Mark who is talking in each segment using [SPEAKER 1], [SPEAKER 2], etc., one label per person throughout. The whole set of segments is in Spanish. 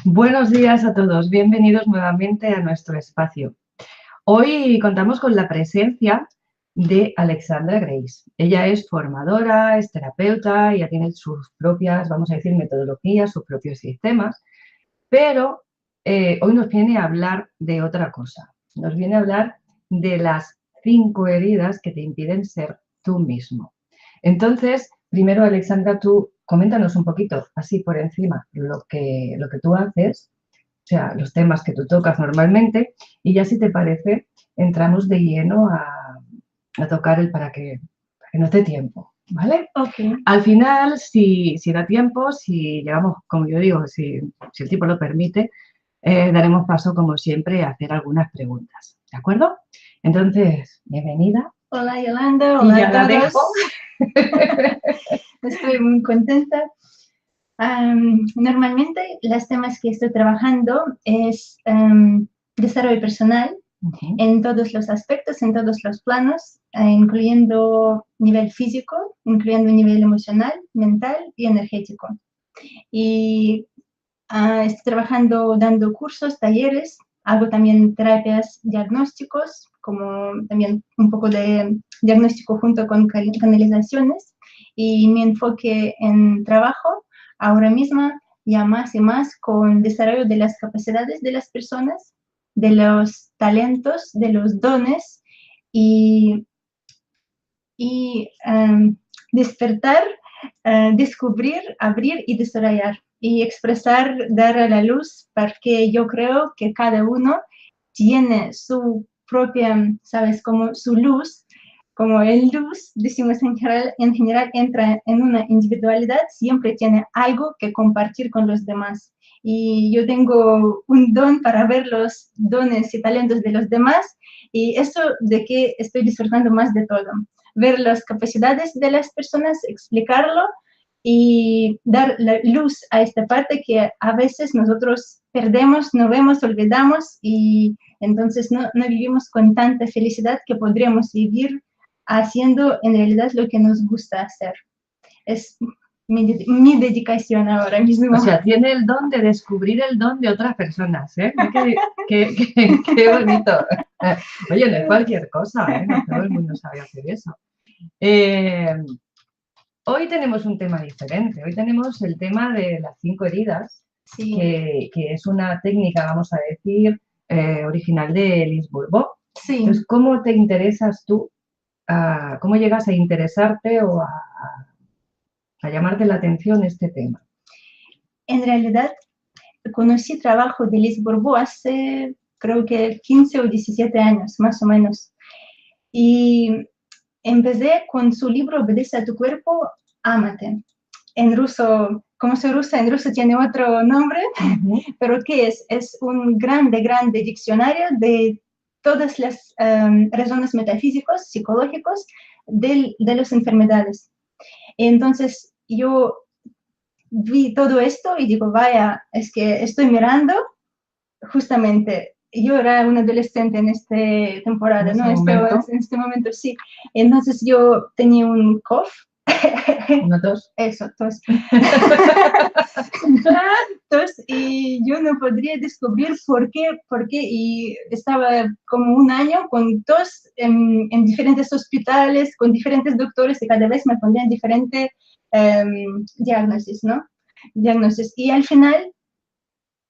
[SPEAKER 1] Buenos días a todos, bienvenidos nuevamente a nuestro espacio. Hoy contamos con la presencia de Alexandra Grace. Ella es formadora, es terapeuta, ya tiene sus propias, vamos a decir, metodologías, sus propios sistemas, pero hoy nos viene a hablar de otra cosa. Nos viene a hablar de las 5 heridas que te impiden ser tú mismo. Entonces, primero, Alexandra, tú coméntanos un poquito, así por encima, lo que tú haces, o sea, los temas que tú tocas normalmente, y ya si te parece, entramos de lleno a tocar el para que nos dé tiempo, ¿vale?
[SPEAKER 2] Ok,
[SPEAKER 1] Al final, si da tiempo, si llegamos, como yo digo, si el tiempo lo permite, daremos paso, como siempre, a hacer algunas preguntas, ¿de acuerdo? Entonces, bienvenida.
[SPEAKER 2] hola Yolanda,
[SPEAKER 1] Y
[SPEAKER 2] hola
[SPEAKER 1] ya
[SPEAKER 2] a
[SPEAKER 1] la
[SPEAKER 2] todos.
[SPEAKER 1] dejo.
[SPEAKER 2] Estoy muy contenta. Normalmente los temas que estoy trabajando es desarrollo personal en todos los aspectos, en todos los planos, incluyendo nivel físico, incluyendo nivel emocional, mental y energético. Y estoy trabajando dando cursos, talleres, hago también terapias diagnósticos, como también un poco de diagnóstico junto con canalizaciones. Y mi enfoque en trabajo ahora mismo ya más y más con desarrollo de las capacidades de las personas, de los talentos, de los dones y, y despertar, descubrir, abrir y desarrollar y expresar, dar a la luz, porque yo creo que cada uno tiene su propia, ¿sabes? Como su luz, como el luz, decimos en general entra en una individualidad, siempre tiene algo que compartir con los demás. Y yo tengo un don para ver los dones y talentos de los demás, y eso de que estoy disfrutando más de todo. Ver las capacidades de las personas, explicarlo y dar la luz a esta parte que a veces nosotros perdemos, no vemos, olvidamos y entonces no vivimos con tanta felicidad que podríamos vivir haciendo en realidad lo que nos gusta hacer. Es mi dedicación ahora mismo.
[SPEAKER 1] O sea, tiene el don de descubrir el don de otras personas, ¿eh? Qué bonito. Oye, no es cualquier cosa, ¿eh? No todo el mundo sabe hacer eso. Eh, Hoy tenemos un tema diferente. Hoy tenemos el tema de las 5 heridas,
[SPEAKER 2] Sí.
[SPEAKER 1] que es una técnica, vamos a decir, original de Liz Bourbeau.
[SPEAKER 2] Sí.
[SPEAKER 1] Entonces, ¿cómo te interesas tú? ¿Cómo llegas a interesarte o a llamarte la atención este tema?
[SPEAKER 2] En realidad, conocí trabajo de Liz Bourbeau hace, creo que 15 o 17 años, más o menos. Y empecé con su libro Obedece a tu cuerpo, ámate. En ruso, como soy rusa, en ruso tiene otro nombre, pero ¿qué es? Es un grande, grande diccionario de todas las razones metafísicos, psicológicos de las enfermedades. Entonces, yo vi todo esto y digo, vaya, es que estoy mirando justamente, yo era una adolescente en esta temporada,
[SPEAKER 1] ¿En
[SPEAKER 2] ¿no?
[SPEAKER 1] en
[SPEAKER 2] este momento sí. Entonces yo tenía un cough.
[SPEAKER 1] ¿Una tos?
[SPEAKER 2] Eso, tos. Tos, y yo no podría descubrir por qué, y estaba como un año con tos en diferentes hospitales, con diferentes doctores, y cada vez me ponían diferentes diagnosis, ¿no? Diagnosis. Y al final,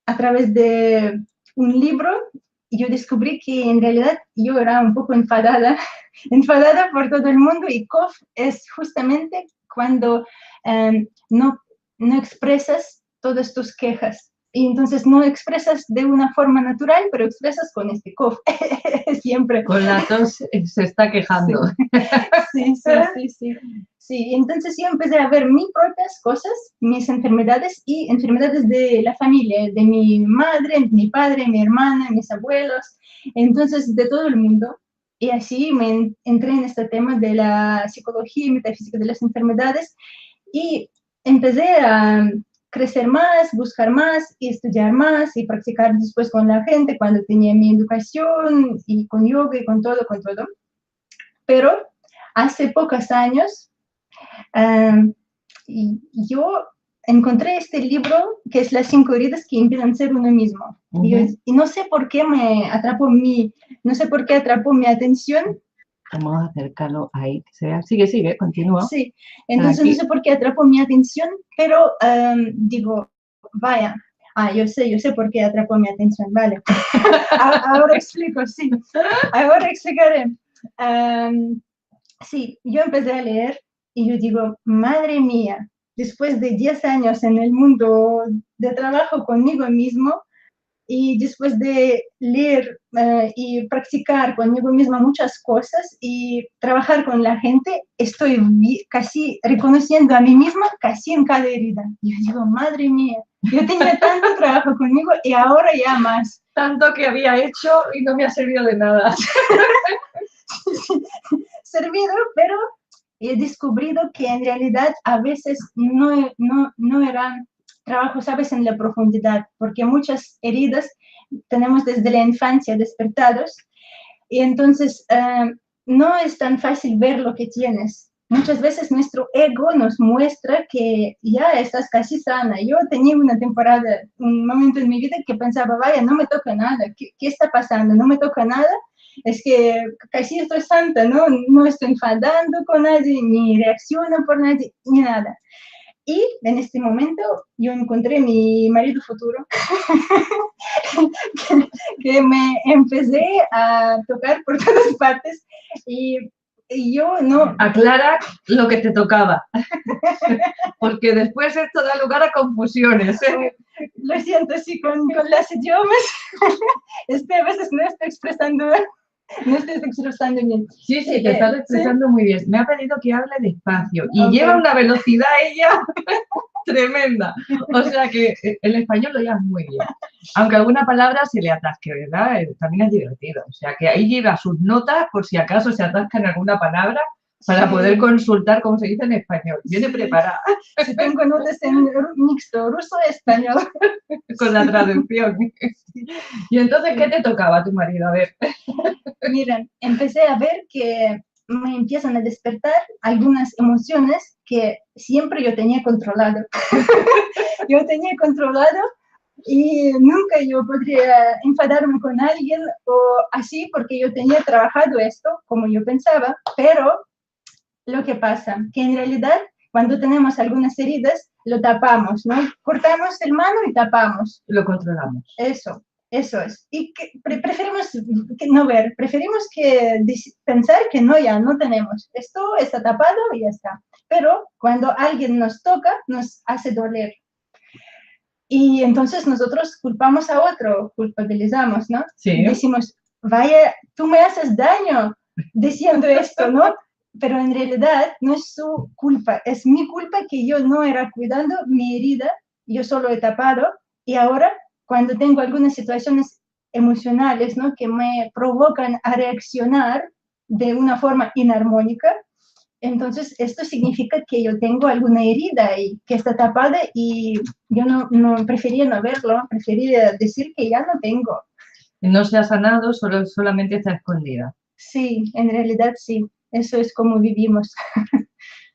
[SPEAKER 2] a través de un libro, yo descubrí que en realidad yo era un poco enfadada, enfadada por todo el mundo, y cough es justamente cuando no expresas todas tus quejas. Y entonces no expresas de una forma natural, pero expresas con este cough, siempre.
[SPEAKER 1] Con la tos se está quejando.
[SPEAKER 2] Sí. Sí, entonces yo empecé a ver mis propias cosas, mis enfermedades y enfermedades de la familia, de mi madre, mi padre, mi hermana, mis abuelos, entonces de todo el mundo. Y así me entré en este tema de la psicología y metafísica de las enfermedades y empecé a crecer más, buscar más y estudiar más y practicar después con la gente cuando tenía mi educación y con yoga y con todo, con todo. Pero hace pocos años yo encontré este libro que es Las 5 heridas que impiden ser uno mismo. Y no sé por qué no sé por qué atrapó mi atención.
[SPEAKER 1] Vamos a acercarlo ahí, que sea. Sigue, continúa.
[SPEAKER 2] Sí, entonces no sé por qué atrapó mi atención, pero digo, vaya, yo sé por qué atrapó mi atención, vale. Ahora explico, sí, ahora explicaré. Sí, yo empecé a leer y yo digo, madre mía, después de 10 años en el mundo de trabajo conmigo mismo, y después de leer y practicar conmigo misma muchas cosas y trabajar con la gente, estoy casi reconociendo a mí misma casi en cada herida. Yo digo, madre mía, yo tenía tanto trabajo conmigo y ahora ya más.
[SPEAKER 1] Tanto que había hecho y no me ha servido de nada.
[SPEAKER 2] Servido, pero he descubrido que en realidad a veces no eran trabajo, sabes, en la profundidad, porque muchas heridas tenemos desde la infancia despertados y entonces no es tan fácil ver lo que tienes. Muchas veces nuestro ego nos muestra que ya estás casi sana. Yo tenía una temporada, un momento en mi vida que pensaba, vaya, no me toca nada, ¿qué está pasando? No me toca nada, es que casi estoy santa, ¿no? No estoy enfadando con nadie, ni reacciono por nadie, ni nada. Y en este momento yo encontré mi marido futuro, que me empecé a tocar por todas partes y yo no...
[SPEAKER 1] Aclara lo que te tocaba, porque después esto da lugar a confusiones.
[SPEAKER 2] Lo siento, sí, con los idiomas, a veces no estoy expresando bien.
[SPEAKER 1] Sí, te estás expresando muy bien. Me ha pedido que hable despacio y
[SPEAKER 2] Okay.
[SPEAKER 1] lleva una velocidad ella tremenda. O sea que el español lo lleva muy bien. Aunque alguna palabra se le atasque, ¿verdad? También es divertido. O sea que ahí lleva sus notas por si acaso se atasca en alguna palabra para poder consultar cómo se dice en español. Viene preparada.
[SPEAKER 2] Sí, tengo notas en mixto, ruso-español.
[SPEAKER 1] Con la traducción. Y entonces, ¿qué te tocaba a tu marido? A ver.
[SPEAKER 2] Miren, empecé a ver que me empiezan a despertar algunas emociones que siempre yo tenía controlado. Yo tenía controlado y nunca yo podría enfadarme con alguien o así porque yo tenía trabajado esto como yo pensaba, pero lo que pasa, que en realidad cuando tenemos algunas heridas, lo tapamos, ¿no? Cortamos el mano y tapamos.
[SPEAKER 1] Lo controlamos.
[SPEAKER 2] Eso es. Y que preferimos que no ver, preferimos que pensar que no, ya no tenemos. Esto está tapado y ya está. Pero cuando alguien nos toca, nos hace doler. Y entonces nosotros culpamos a otro, culpabilizamos, ¿no?
[SPEAKER 1] Sí.
[SPEAKER 2] Decimos, vaya, tú me haces daño diciendo esto, ¿no? Pero en realidad no es su culpa, es mi culpa que yo no era cuidando mi herida, yo solo he tapado y ahora cuando tengo algunas situaciones emocionales, ¿no? Que me provocan a reaccionar de una forma inarmónica, entonces esto significa que yo tengo alguna herida y que está tapada y yo no prefería no verlo, prefería decir que ya no tengo.
[SPEAKER 1] No se ha sanado, solamente está escondida.
[SPEAKER 2] Sí, en realidad sí, eso es como vivimos.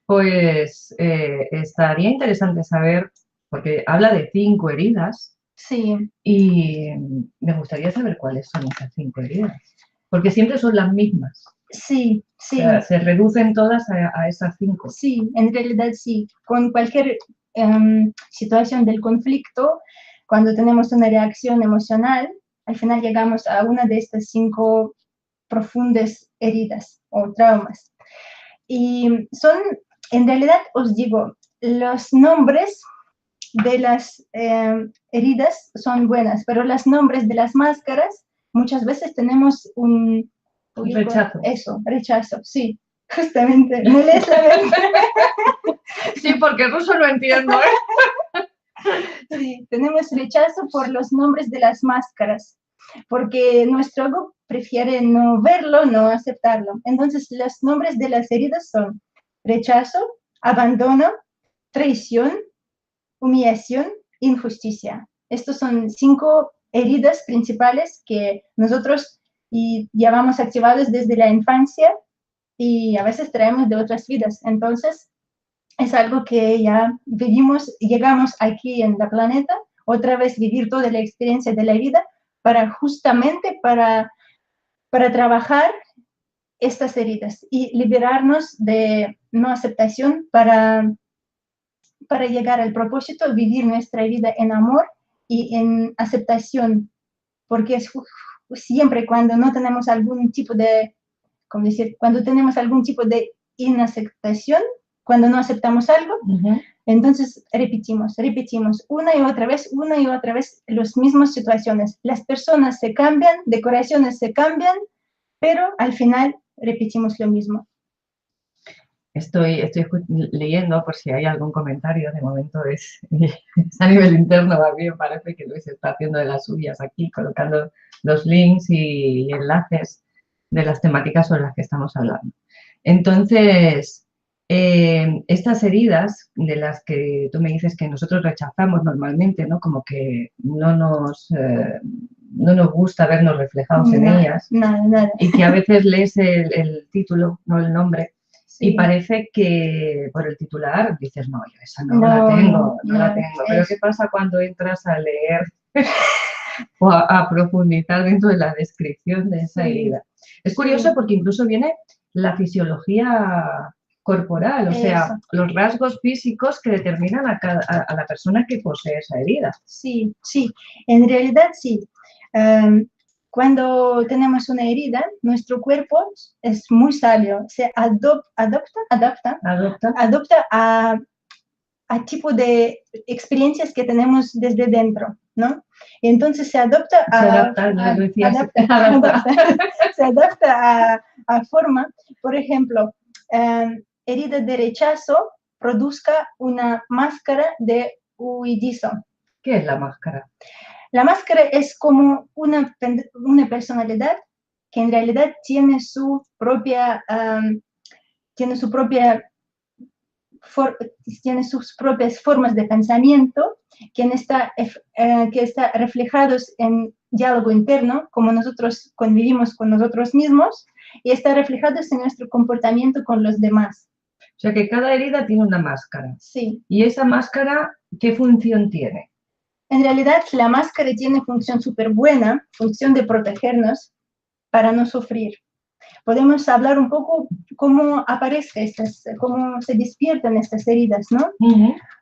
[SPEAKER 1] Pues estaría interesante saber, porque habla de 5 heridas.
[SPEAKER 2] Sí.
[SPEAKER 1] Y me gustaría saber cuáles son esas 5 heridas, porque siempre son las mismas.
[SPEAKER 2] Sí, sí.
[SPEAKER 1] O sea, se reducen todas a esas 5.
[SPEAKER 2] Sí, en realidad sí. Con cualquier situación del conflicto, cuando tenemos una reacción emocional, al final llegamos a una de estas 5 profundas heridas o traumas. Y son, en realidad, os digo, los nombres de las heridas son buenas, pero los nombres de las máscaras, muchas veces tenemos un
[SPEAKER 1] rechazo.
[SPEAKER 2] Eso, rechazo, sí, justamente. ¿Me lees la mente?
[SPEAKER 1] Sí, porque ruso lo entiendo, ¿eh?
[SPEAKER 2] Sí, tenemos rechazo por los nombres de las máscaras, porque nuestro ego prefiere no verlo, no aceptarlo. Entonces, los nombres de las heridas son rechazo, abandono, traición, humillación, injusticia. Estos son 5 heridas principales que nosotros llevamos activados desde la infancia y a veces traemos de otras vidas. Entonces, es algo que ya vivimos, llegamos aquí en el planeta, otra vez vivir toda la experiencia de la vida para justamente para trabajar estas heridas y liberarnos de no aceptación para llegar al propósito, vivir nuestra vida en amor y en aceptación, porque es siempre cuando no tenemos algún tipo de, ¿cómo decir? Cuando tenemos algún tipo de inaceptación, cuando no aceptamos algo, entonces repetimos una y otra vez las mismas situaciones. Las personas se cambian, decoraciones se cambian, pero al final repetimos lo mismo.
[SPEAKER 1] Estoy leyendo por si hay algún comentario, de momento es a nivel interno, a mí me parece que Luis está haciendo de las suyas aquí, colocando los links y enlaces de las temáticas sobre las que estamos hablando. Entonces, estas heridas de las que tú me dices que nosotros rechazamos normalmente, ¿no? Como que no nos gusta vernos reflejados en ellas,
[SPEAKER 2] Nada.
[SPEAKER 1] y que a veces lees el título, no el nombre, y parece que por el titular dices, no, yo esa no la tengo, no la tengo. Pero ¿qué pasa cuando entras a leer o a profundizar dentro de la descripción de esa herida? Es curioso porque incluso viene la fisiología corporal, o sea, los rasgos físicos que determinan a la persona que posee esa herida.
[SPEAKER 2] Sí, en realidad sí. Cuando tenemos una herida, nuestro cuerpo es muy sabio, se adopta a tipo de experiencias que tenemos desde dentro, ¿no? Y entonces se adapta a forma, por ejemplo, herida de rechazo produzca una máscara de huidizo.
[SPEAKER 1] ¿Qué es la máscara?
[SPEAKER 2] La máscara es como una personalidad que en realidad tiene su propia tiene sus propias formas de pensamiento, que está reflejados en diálogo interno, como nosotros convivimos con nosotros mismos, y está reflejados en nuestro comportamiento con los demás.
[SPEAKER 1] O sea que cada herida tiene una máscara.
[SPEAKER 2] Sí.
[SPEAKER 1] ¿Y esa máscara qué función tiene?
[SPEAKER 2] En realidad, la máscara tiene función súper buena, función de protegernos para no sufrir. Podemos hablar un poco cómo aparecen cómo se despiertan estas heridas, ¿no?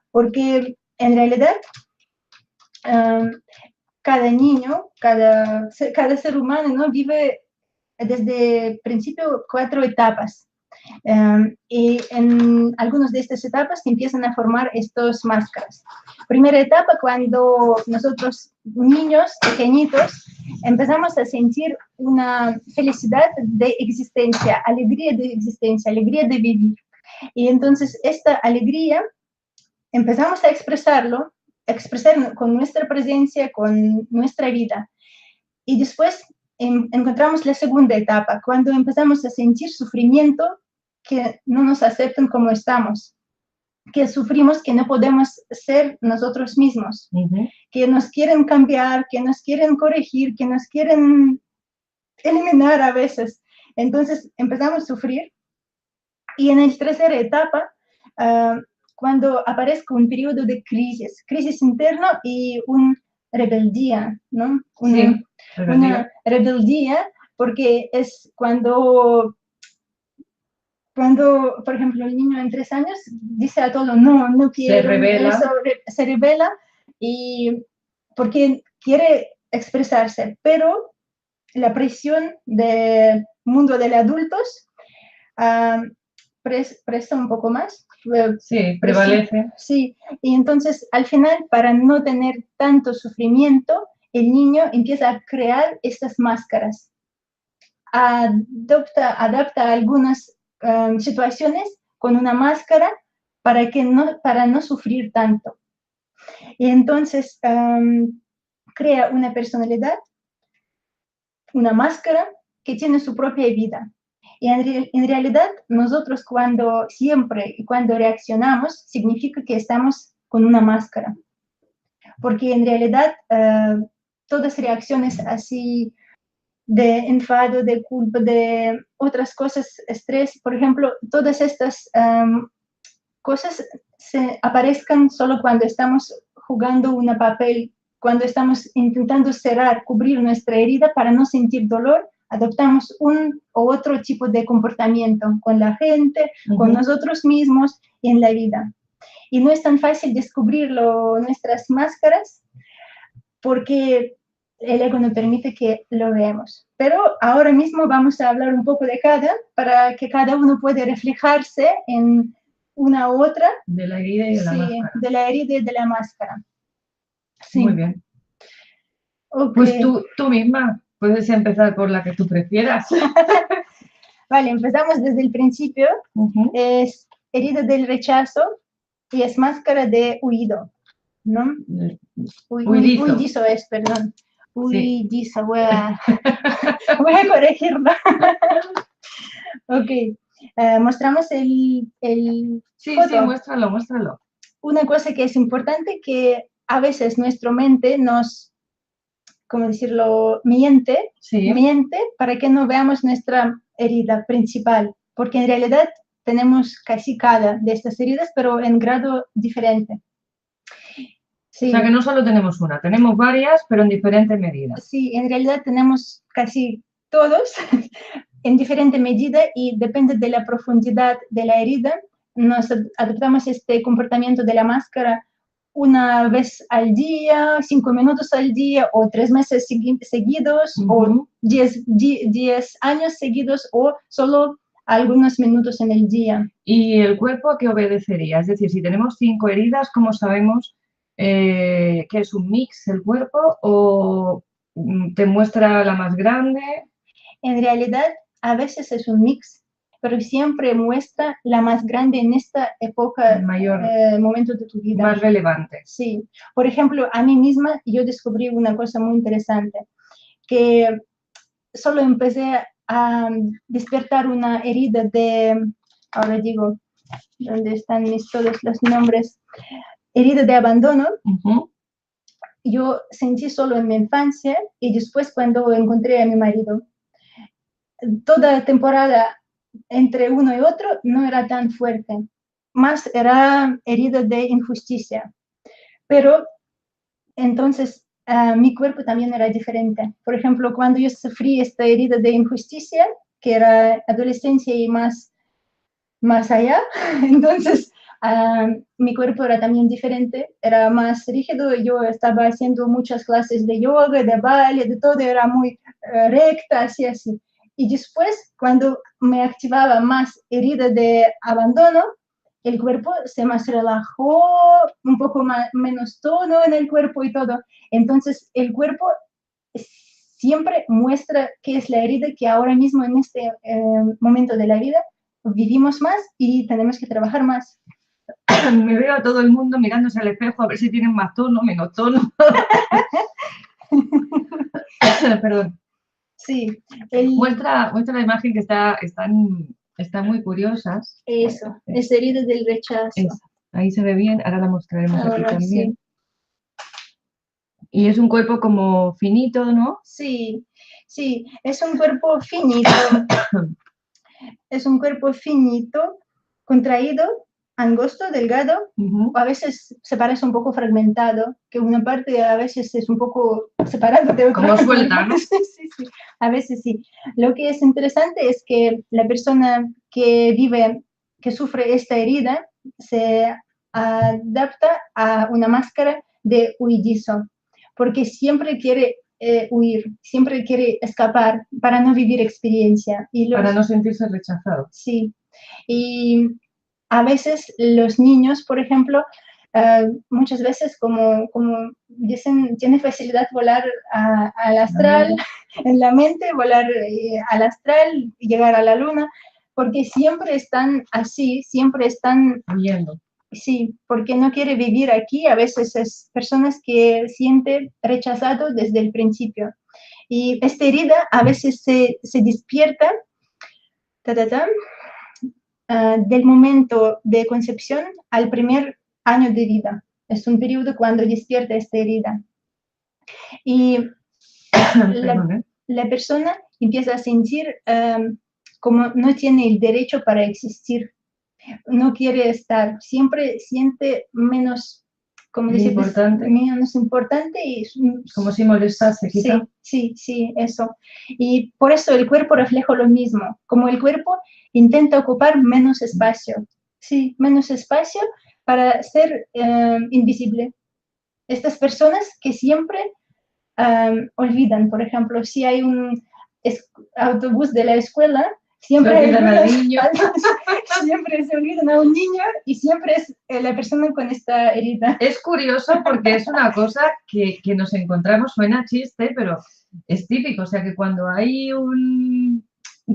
[SPEAKER 2] Porque en realidad cada niño, cada ser humano, ¿no? Vive desde el principio 4 etapas. Y en algunas de estas etapas se empiezan a formar estas máscaras. Primera etapa, cuando nosotros, niños pequeñitos, empezamos a sentir una felicidad de existencia, alegría de vivir. Y entonces esta alegría empezamos a expresar con nuestra presencia, con nuestra vida. Y después encontramos la segunda etapa, cuando empezamos a sentir sufrimiento, que no nos aceptan como estamos, que sufrimos que no podemos ser nosotros mismos, que nos quieren cambiar, que nos quieren corregir, que nos quieren eliminar a veces. Entonces empezamos a sufrir. Y en la tercera etapa, cuando aparezca un periodo de crisis interna y una rebeldía, ¿no? Una rebeldía, porque es cuando, por ejemplo, el niño en 3 años dice a todo, no quiero, se revela, y porque quiere expresarse, pero la presión del mundo de los adultos presta un poco más.
[SPEAKER 1] Sí, prevalece.
[SPEAKER 2] Sí, y entonces al final, para no tener tanto sufrimiento, el niño empieza a crear estas máscaras. Adapta algunas situaciones con una máscara para no sufrir tanto. Y entonces crea una personalidad, una máscara que tiene su propia vida. Y en realidad, nosotros cuando reaccionamos, significa que estamos con una máscara. Porque en realidad, todas reacciones así de enfado, de culpa, de otras cosas, estrés, por ejemplo, todas estas cosas se aparezcan solo cuando estamos jugando un papel, cuando estamos intentando cerrar, cubrir nuestra herida para no sentir dolor, adoptamos un u otro tipo de comportamiento con la gente, con nosotros mismos y en la vida. Y no es tan fácil descubrir nuestras máscaras porque el ego no permite que lo veamos. Pero ahora mismo vamos a hablar un poco de cada, para que cada uno pueda reflejarse en una u otra.
[SPEAKER 1] De la herida y de la máscara.
[SPEAKER 2] De la herida y de la máscara. Sí.
[SPEAKER 1] Muy bien.
[SPEAKER 2] Okay.
[SPEAKER 1] Pues tú misma puedes empezar por la que tú prefieras.
[SPEAKER 2] Vale, empezamos desde el principio. Es herida del rechazo y es máscara de huido, ¿no? Huidizo es, perdón. Huidizo, voy a corregirlo. Ok. Mostramos el
[SPEAKER 1] foto. Sí, muéstralo.
[SPEAKER 2] Una cosa que es importante, que a veces nuestra mente nos, ¿cómo decirlo?, miente para que no veamos nuestra herida principal, porque en realidad tenemos casi cada de estas heridas, pero en grado diferente.
[SPEAKER 1] Sí. O sea que no solo tenemos una, tenemos varias, pero en diferente medida.
[SPEAKER 2] Sí, en realidad tenemos casi todos en diferente medida y depende de la profundidad de la herida. Nos adoptamos este comportamiento de la máscara una vez al día, 5 minutos al día, o 3 meses seguidos, o 10 años seguidos, o solo algunos minutos en el día.
[SPEAKER 1] ¿Y el cuerpo a qué obedecería? Es decir, si tenemos 5 heridas, ¿cómo sabemos que es un mix el cuerpo o te muestra la más grande?
[SPEAKER 2] En realidad, a veces es un mix, pero siempre muestra la más grande en esta época,
[SPEAKER 1] el mayor
[SPEAKER 2] momento de tu vida.
[SPEAKER 1] Más relevante.
[SPEAKER 2] Sí. Por ejemplo, a mí misma yo descubrí una cosa muy interesante, que solo empecé a despertar una herida de, ahora digo, ¿dónde están todos los nombres? Herida de abandono. Yo sentí solo en mi infancia y después cuando encontré a mi marido. Toda temporada entre uno y otro no era tan fuerte, más era herida de injusticia. Pero entonces mi cuerpo también era diferente. Por ejemplo, cuando yo sufrí esta herida de injusticia, que era adolescencia y más allá, entonces mi cuerpo era también diferente, era más rígido. Yo estaba haciendo muchas clases de yoga, de baile, de todo, era muy recta, así. Y después, cuando me activaba más herida de abandono, el cuerpo se más relajó, un poco menos tono en el cuerpo y todo. Entonces, el cuerpo siempre muestra qué es la herida que ahora mismo en este momento de la vida vivimos más y tenemos que trabajar más.
[SPEAKER 1] Me veo a todo el mundo mirándose al espejo a ver si tienen más tono, menos tono. Perdón.
[SPEAKER 2] Sí.
[SPEAKER 1] Muestra la imagen que están muy curiosas.
[SPEAKER 2] Eso, es herida del rechazo.
[SPEAKER 1] Eso. Ahí se ve bien, ahora la mostraremos aquí también. Sí. Y es un cuerpo como finito, ¿no?
[SPEAKER 2] Sí, es un cuerpo finito. Es un cuerpo finito, contraído, angosto, delgado, a veces se parece un poco fragmentado, que una parte a veces es un poco separado de otra.
[SPEAKER 1] Como suelta, ¿no?
[SPEAKER 2] Sí, a veces sí. Lo que es interesante es que la persona que sufre esta herida, se adapta a una máscara de huidizo, porque siempre quiere huir, siempre quiere escapar para no vivir experiencia.
[SPEAKER 1] Para no sentirse rechazado.
[SPEAKER 2] Sí. Y a veces los niños, por ejemplo, muchas veces, como dicen, tienen facilidad volar al astral, en la mente, volar al astral, llegar a la luna, porque siempre están así, siempre están
[SPEAKER 1] huyendo.
[SPEAKER 2] Sí, porque no quiere vivir aquí. A veces es personas que sienten rechazado desde el principio. Y esta herida a veces se despierta del momento de concepción al primer año de vida. Es un periodo cuando despierta esta herida. Y la persona empieza a sentir como no tiene el derecho para existir. no quiere estar, siempre siente menos, como decir, menos importante y
[SPEAKER 1] como si molestase, quizá.
[SPEAKER 2] Sí, eso. Y por eso el cuerpo refleja lo mismo, como el cuerpo intenta ocupar menos espacio, sí, menos espacio para ser invisible. Estas personas que siempre olvidan, por ejemplo, si hay un autobús de la escuela, siempre
[SPEAKER 1] se olvidan al niño.
[SPEAKER 2] Siempre se olvidan a un niño y siempre es la persona con esta herida.
[SPEAKER 1] Es curioso porque es una cosa que nos encontramos, suena chiste, pero es típico, o sea que cuando hay un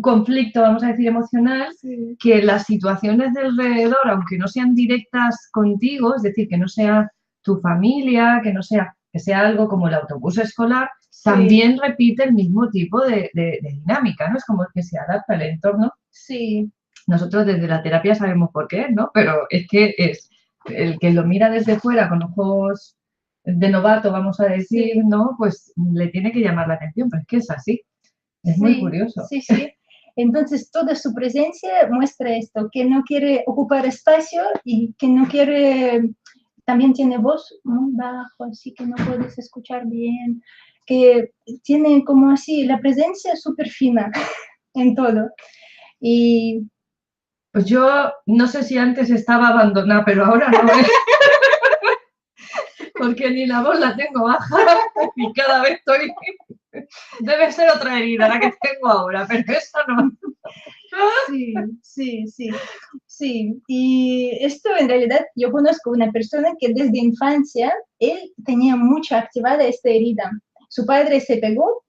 [SPEAKER 1] conflicto, vamos a decir, emocional,
[SPEAKER 2] sí,
[SPEAKER 1] que las situaciones de alrededor, aunque no sean directas contigo, es decir, que no sea tu familia, que sea algo como el autobús escolar,
[SPEAKER 2] sí,
[SPEAKER 1] también repite el mismo tipo de dinámica, ¿no? Es como que se adapta al entorno.
[SPEAKER 2] Sí.
[SPEAKER 1] Nosotros desde la terapia sabemos por qué, ¿no? Pero es que es el que lo mira desde fuera con ojos de novato, vamos a decir,
[SPEAKER 2] Sí.
[SPEAKER 1] ¿no? Pues le tiene que llamar la atención, pero es que es así. Es muy curioso.
[SPEAKER 2] Sí. Entonces, toda su presencia muestra esto, que no quiere ocupar espacio y que no quiere, también tiene voz muy bajo, así que no puedes escuchar bien, que tiene como así la presencia súper fina en todo. Y
[SPEAKER 1] pues yo no sé si antes estaba abandonada, pero ahora no es. Porque ni la voz la tengo baja y cada vez estoy... Debe ser otra herida la que tengo ahora, pero esa no.
[SPEAKER 2] Sí. Y esto en realidad yo conozco una persona que desde infancia él tenía mucho activada esta herida. Su padre se pegó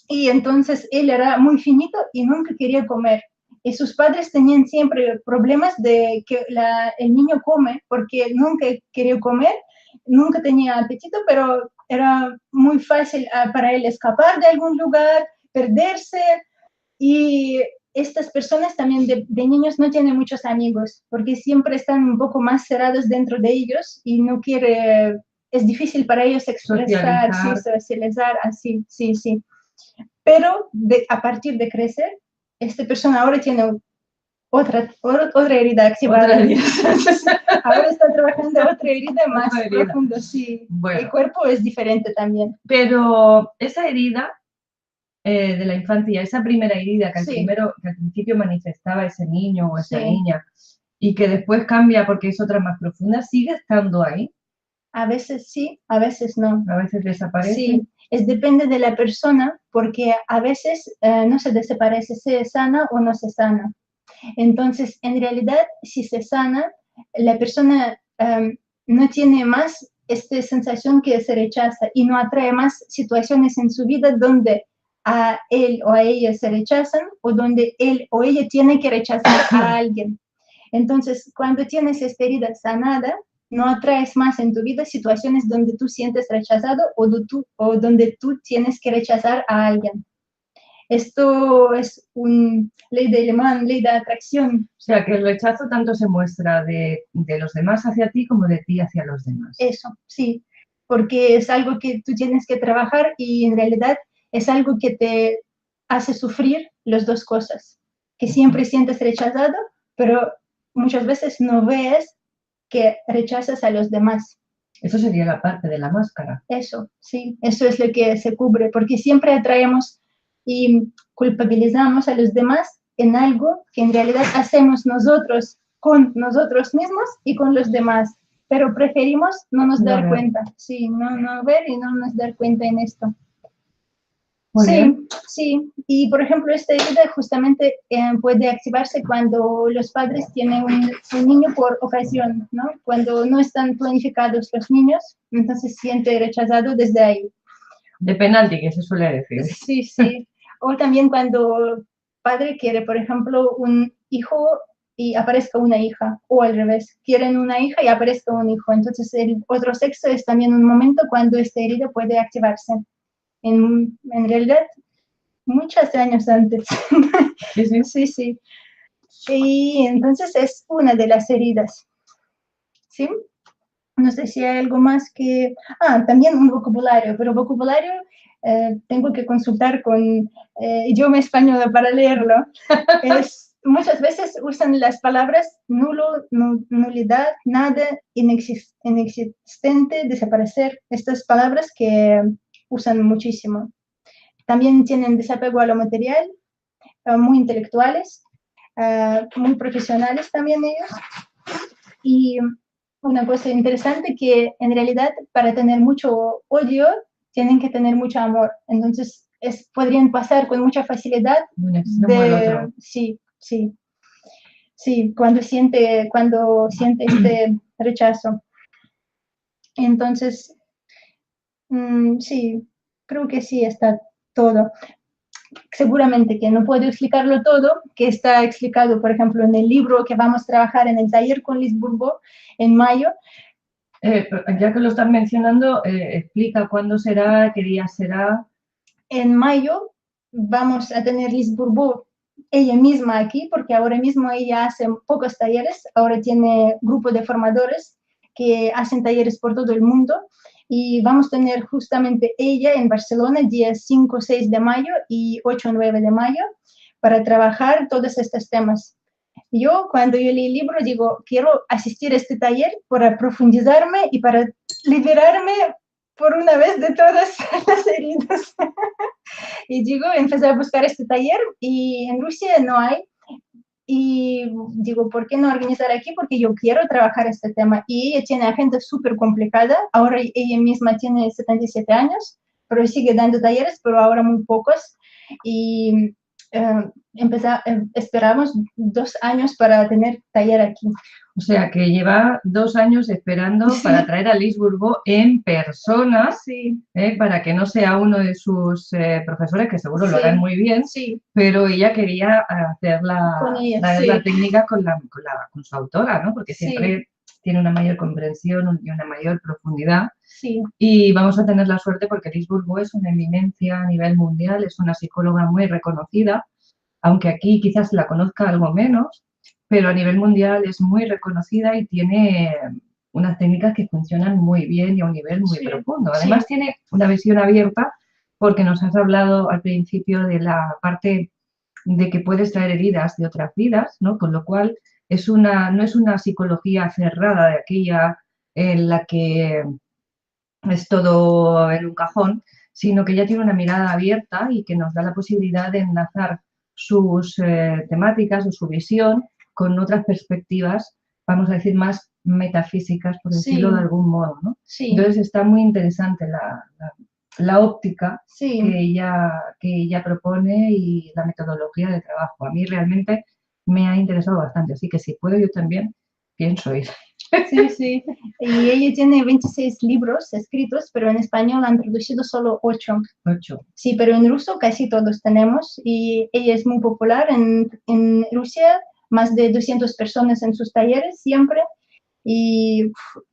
[SPEAKER 2] y entonces él era muy finito y nunca quería comer. Y sus padres tenían siempre problemas de que el niño come porque nunca quería comer, nunca tenía apetito, pero era muy fácil para él escapar de algún lugar, perderse. Y estas personas también de niños no tienen muchos amigos porque siempre están un poco más cerrados dentro de ellos y no quiere, es difícil para ellos expresar, socializar, así, sí. Pero a partir de crecer, esta persona ahora tiene otra herida activada. Ahora está trabajando otra herida más profunda, sí. Bueno. El cuerpo es diferente también.
[SPEAKER 1] Pero esa herida de la infancia, esa primera herida que al principio manifestaba ese niño o esa niña y que después cambia porque es otra más profunda, ¿sigue estando ahí?
[SPEAKER 2] A veces sí, a veces no.
[SPEAKER 1] A veces desaparece.
[SPEAKER 2] Sí, depende de la persona porque a veces no se desaparece, se sana o no se sana. Entonces, en realidad, si se sana, la persona no tiene más esta sensación que se rechaza y no atrae más situaciones en su vida donde a él o a ella se rechazan o donde él o ella tiene que rechazar a alguien. Entonces, cuando tienes esta herida sanada, no atraes más en tu vida situaciones donde tú sientes rechazado o donde tú tienes que rechazar a alguien. Esto es una ley de Alemán, ley de atracción.
[SPEAKER 1] O sea, que el rechazo tanto se muestra de los demás hacia ti como de ti hacia los demás.
[SPEAKER 2] Eso, sí, porque es algo que tú tienes que trabajar y en realidad es algo que te hace sufrir las dos cosas, que siempre sientes rechazado, pero muchas veces no ves que rechazas a los demás.
[SPEAKER 1] Eso sería la parte de la máscara.
[SPEAKER 2] Eso, sí, eso es lo que se cubre, porque siempre atraemos y culpabilizamos a los demás en algo que en realidad hacemos nosotros con nosotros mismos y con los demás, pero preferimos no nos dar cuenta, sí, no ver y no nos dar cuenta en esto.
[SPEAKER 1] Muy bien.
[SPEAKER 2] Sí, y por ejemplo esta herida justamente puede activarse cuando los padres tienen un niño por ocasión, ¿no? Cuando no están planificados los niños, entonces se siente rechazado desde ahí.
[SPEAKER 1] De penalti, que se suele decir.
[SPEAKER 2] Sí. O también cuando el padre quiere, por ejemplo, un hijo y aparezca una hija, o al revés, quieren una hija y aparezca un hijo. Entonces el otro sexo es también un momento cuando esta herida puede activarse. En realidad, muchos años antes. Sí. Y entonces es una de las heridas. ¿Sí? No sé si hay algo más que... también un vocabulario, pero vocabulario tengo que consultar con idioma español para leerlo. Es muchas veces usan las palabras nulo, nulidad, nada, inexistente, desaparecer. Estas palabras que usan muchísimo. También tienen desapego a lo material, muy intelectuales, muy profesionales también ellos. Y una cosa interesante que en realidad para tener mucho odio tienen que tener mucho amor. Entonces podrían pasar con mucha facilidad
[SPEAKER 1] un extremo al otro.
[SPEAKER 2] Sí, sí. Sí, cuando siente este rechazo. Entonces, sí, creo que sí está todo. Seguramente que no puedo explicarlo todo, que está explicado, por ejemplo, en el libro que vamos a trabajar en el taller con Liz Bourbeau en mayo.
[SPEAKER 1] Ya que lo estás mencionando, explica cuándo será, qué día será.
[SPEAKER 2] En mayo vamos a tener Liz Bourbeau ella misma aquí, porque ahora mismo ella hace pocos talleres, ahora tiene grupo de formadores que hacen talleres por todo el mundo, y vamos a tener justamente ella en Barcelona días 5, 6 de mayo y 8, 9 de mayo para trabajar todos estos temas. Yo cuando yo leí el libro digo, quiero asistir a este taller para profundizarme y para liberarme por una vez de todas las heridas. Y digo, empecé a buscar este taller y en Rusia no hay. Y digo, ¿por qué no organizar aquí? Porque yo quiero trabajar este tema. Y ella tiene agenda súper complicada. Ahora ella misma tiene 77 años, pero sigue dando talleres, pero ahora muy pocos. Y esperamos 2 años para tener taller aquí.
[SPEAKER 1] O sea, que lleva 2 años esperando para traer a Liz Bourbeau en persona, para que no sea uno de sus profesores, que seguro lo harán muy bien, pero ella quería hacer la técnica con su autora, ¿no? Porque siempre tiene una mayor comprensión y una mayor profundidad. Y vamos a tener la suerte porque Liz Bourbeau es una eminencia a nivel mundial, es una psicóloga muy reconocida, aunque aquí quizás la conozca algo menos, pero a nivel mundial es muy reconocida y tiene unas técnicas que funcionan muy bien y a un nivel muy profundo. Además tiene una visión abierta porque nos has hablado al principio de la parte de que puedes traer heridas de otras vidas, ¿no? Con lo cual no es una psicología cerrada de aquella en la que es todo en un cajón, sino que ya tiene una mirada abierta y que nos da la posibilidad de enlazar sus temáticas o su visión con otras perspectivas, vamos a decir, más metafísicas, por decirlo de algún modo, ¿no? Entonces está muy interesante la óptica que ella propone y la metodología de trabajo. A mí realmente me ha interesado bastante, así que si puedo yo también pienso ir.
[SPEAKER 2] Sí. Y ella tiene 26 libros escritos, pero en español han traducido solo 8. Sí, pero en ruso casi todos tenemos. Y ella es muy popular en Rusia, más de 200 personas en sus talleres siempre. Y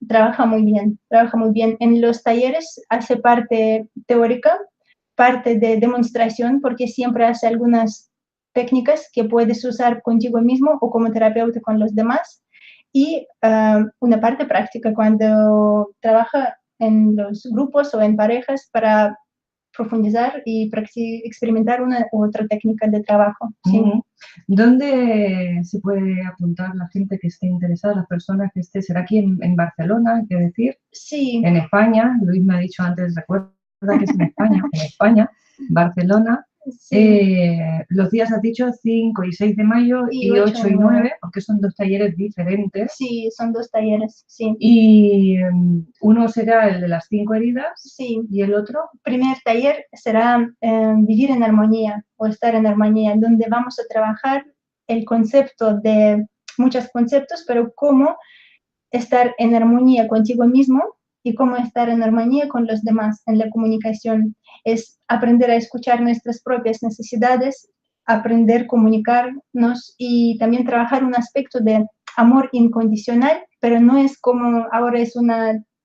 [SPEAKER 2] trabaja muy bien, trabaja muy bien. En los talleres hace parte teórica, parte de demostración, porque siempre hace algunas técnicas que puedes usar contigo mismo o como terapeuta con los demás. Y una parte práctica cuando trabaja en los grupos o en parejas para profundizar y experimentar una u otra técnica de trabajo.
[SPEAKER 1] ¿Dónde se puede apuntar la gente que esté interesada, las personas que esté? ¿Será aquí en Barcelona, hay que decir?
[SPEAKER 2] Sí.
[SPEAKER 1] En España, Luis me ha dicho antes, recuerda que es en España, Barcelona. Los días has dicho 5 y 6 de mayo y 8 y 9, porque son 2 talleres diferentes.
[SPEAKER 2] Sí, son 2 talleres, sí.
[SPEAKER 1] Y uno será el de las 5 heridas. ¿Y el otro?
[SPEAKER 2] Primer taller será vivir en armonía o estar en armonía, donde vamos a trabajar el concepto de muchos conceptos, pero cómo estar en armonía contigo mismo y cómo estar en armonía con los demás en la comunicación. Es aprender a escuchar nuestras propias necesidades, aprender a comunicarnos y también trabajar un aspecto de amor incondicional, pero no es como ahora es un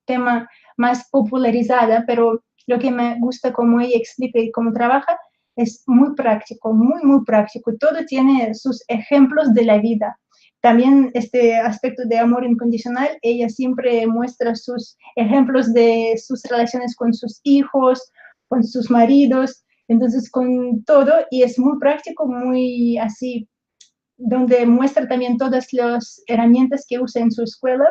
[SPEAKER 2] tema más popularizada, pero lo que me gusta como ella explica y cómo trabaja es muy práctico, muy práctico. Todo tiene sus ejemplos de la vida. También este aspecto de amor incondicional, ella siempre muestra sus ejemplos de sus relaciones con sus hijos, con sus maridos, entonces con todo, y es muy práctico, muy así, donde muestra también todas las herramientas que usa en su escuela.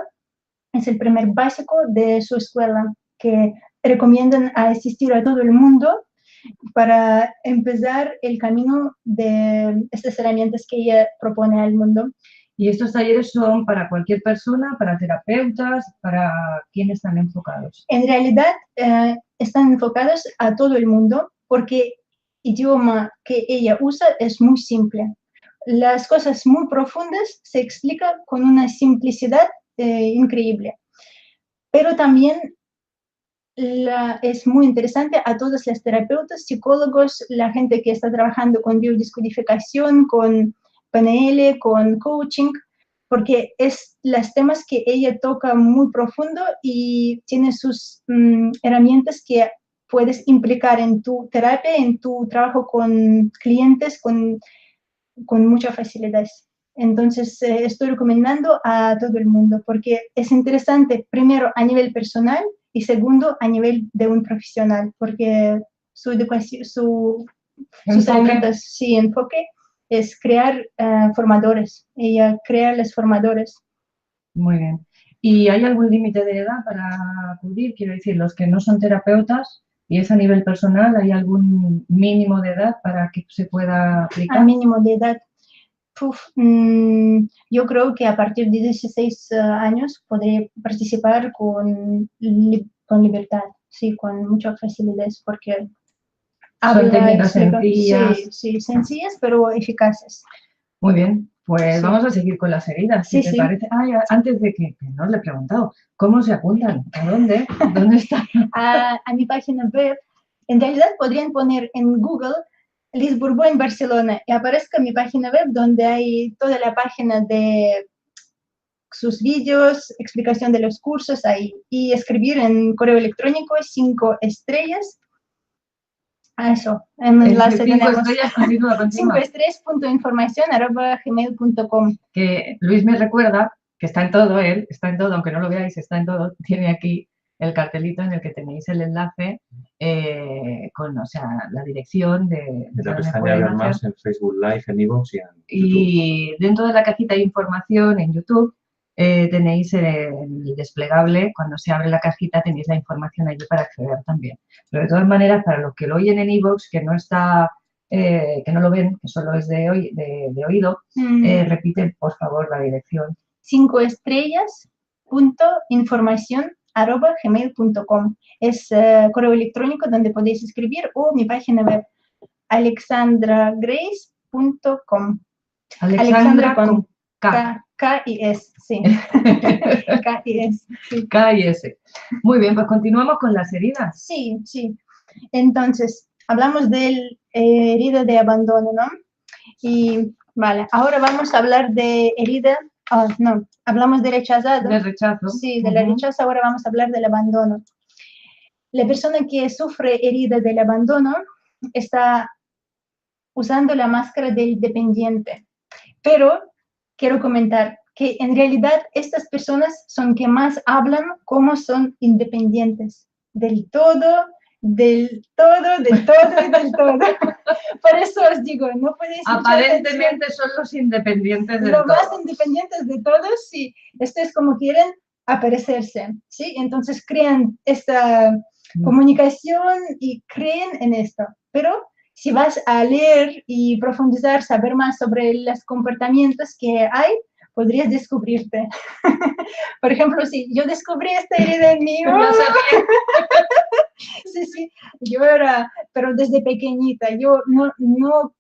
[SPEAKER 2] Es el primer básico de su escuela que recomiendan asistir a todo el mundo para empezar el camino de estas herramientas que ella propone al mundo.
[SPEAKER 1] ¿Y estos talleres son para cualquier persona, para terapeutas, para quién están enfocados?
[SPEAKER 2] En realidad están enfocados a todo el mundo porque el idioma que ella usa es muy simple. Las cosas muy profundas se explican con una simplicidad increíble. Pero también es muy interesante a todos los terapeutas, psicólogos, la gente que está trabajando con biodescodificación, con PNL, con coaching, porque es los temas que ella toca muy profundo y tiene sus herramientas que puedes implicar en tu terapia, en tu trabajo con clientes, con muchas facilidades. Entonces, estoy recomendando a todo el mundo porque es interesante, primero, a nivel personal y segundo, a nivel de un profesional, porque su educación, sus herramientas, sí, enfoque es crear formadores. Ella crea los formadores.
[SPEAKER 1] Muy bien. ¿Y hay algún límite de edad para acudir? Quiero decir, los que no son terapeutas y es a nivel personal, ¿hay algún mínimo de edad para que se pueda aplicar?
[SPEAKER 2] A mínimo de edad. Yo creo que a partir de 16 años podré participar con libertad, sí, con muchas facilidades, porque
[SPEAKER 1] Son técnicas sencillas.
[SPEAKER 2] Sí, sí, sencillas, pero eficaces.
[SPEAKER 1] Muy bien, pues
[SPEAKER 2] Sí.
[SPEAKER 1] vamos a seguir con las heridas, si
[SPEAKER 2] Sí,
[SPEAKER 1] te
[SPEAKER 2] sí.
[SPEAKER 1] parece. Antes de que no le he preguntado, ¿cómo se apuntan? ¿A dónde? ¿Dónde está?
[SPEAKER 2] A mi página web. En realidad podrían poner en Google Liz Bourbeau en Barcelona y aparezca mi página web donde hay toda la página de sus vídeos, explicación de los cursos ahí y escribir en correo electrónico 5 estrellas. Eso, en el enlace
[SPEAKER 1] 5
[SPEAKER 2] tenemos
[SPEAKER 1] estrellas, continúa.
[SPEAKER 2] 5 estrellas.información@gmail.com.
[SPEAKER 1] Que Luis me recuerda que está en todo él, está en todo, aunque no lo veáis, está en todo. Tiene aquí el cartelito en el que tenéis el enlace con, o sea, la dirección de
[SPEAKER 3] la pestaña Ver Más en Facebook Live, en iVoox y en YouTube.
[SPEAKER 1] Y dentro de la cajita de información en YouTube tenéis el desplegable. Cuando se abre la cajita tenéis la información allí para acceder también. Pero de todas maneras, para los que lo oyen en iVoox, que no está, que no lo ven, que solo es de oído, repiten por favor la dirección.
[SPEAKER 2] 5 estrellas.información@gmail.com. Es correo electrónico donde podéis escribir o mi página web alexandragrace.com.
[SPEAKER 1] Alexandra con K.
[SPEAKER 2] K y S, sí. K y S. Sí.
[SPEAKER 1] K y S. Muy bien, pues continuamos con las heridas.
[SPEAKER 2] Sí, sí. Entonces, hablamos de herida de abandono, ¿no? Y vale, ahora vamos a hablar de herida. No, hablamos de rechazado.
[SPEAKER 1] De rechazo.
[SPEAKER 2] Sí, de la rechazo, ahora vamos a hablar del abandono. La persona que sufre herida del abandono está usando la máscara del dependiente. Pero quiero comentar que en realidad estas personas son que más hablan como son independientes. Del todo, del todo, del todo y del todo. Por eso os digo, no podéis...
[SPEAKER 1] Aparentemente son los independientes de
[SPEAKER 2] Lo
[SPEAKER 1] todo.
[SPEAKER 2] más independientes de todos, sí. Esto es como quieren aparecerse, ¿sí? Entonces crean esta comunicación y creen en esto. Pero si vas a leer y profundizar, saber más sobre los comportamientos que hay, podrías descubrirte. Por ejemplo, si yo descubrí esta herida en mí, sí, sí, yo era, pero desde pequeñita, yo no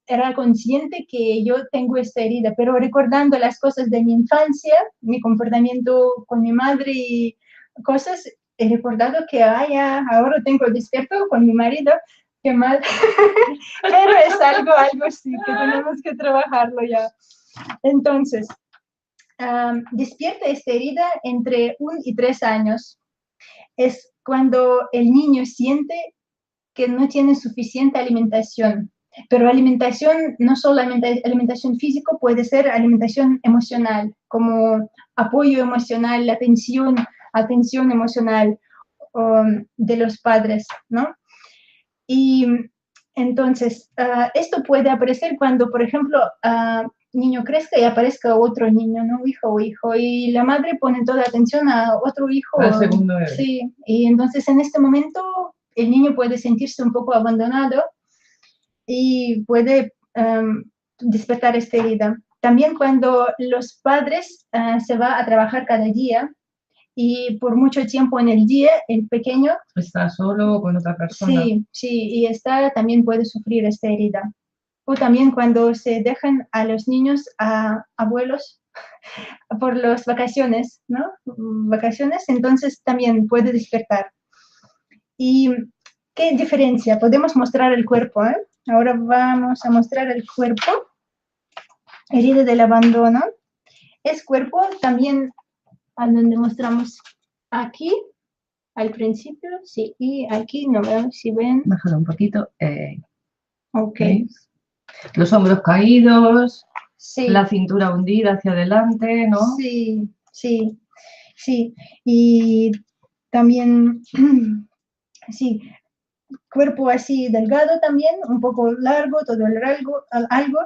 [SPEAKER 2] era consciente que yo tengo esta herida, pero recordando las cosas de mi infancia, mi comportamiento con mi madre y cosas, he recordado que ahora tengo despierto con mi marido, qué mal, pero es algo sí, que tenemos que trabajarlo ya. Entonces, despierta esta herida entre 1 y 3 años. Es cuando el niño siente que no tiene suficiente alimentación. Pero alimentación, no solamente alimentación física, puede ser alimentación emocional, como apoyo emocional, atención emocional de los padres, ¿no? Y entonces, esto puede aparecer cuando, por ejemplo, niño crezca y aparezca otro niño, ¿no? Hijo o hijo, y la madre pone toda la atención a otro hijo.
[SPEAKER 1] Al segundo bebé.
[SPEAKER 2] Sí, y entonces en este momento el niño puede sentirse un poco abandonado y puede despertar esta herida. También cuando los padres se van a trabajar cada día y por mucho tiempo en el día, el pequeño
[SPEAKER 1] está solo o con otra persona.
[SPEAKER 2] Sí, sí, y también puede sufrir esta herida. O también cuando se dejan a los niños a abuelos por las vacaciones, ¿no? Vacaciones, entonces también puede despertar. ¿Y qué diferencia? Podemos mostrar el cuerpo, ¿eh? Ahora vamos a mostrar el cuerpo. Herida del abandono. Es cuerpo también a donde mostramos aquí, al principio, sí, y aquí no veo si ven.
[SPEAKER 1] Bájalo un poquito.
[SPEAKER 2] Ok.
[SPEAKER 1] Los hombros caídos,
[SPEAKER 2] Sí.
[SPEAKER 1] la cintura hundida hacia adelante, ¿no?
[SPEAKER 2] Sí, sí, sí. Y también, sí, cuerpo así delgado también, un poco largo, todo el algo,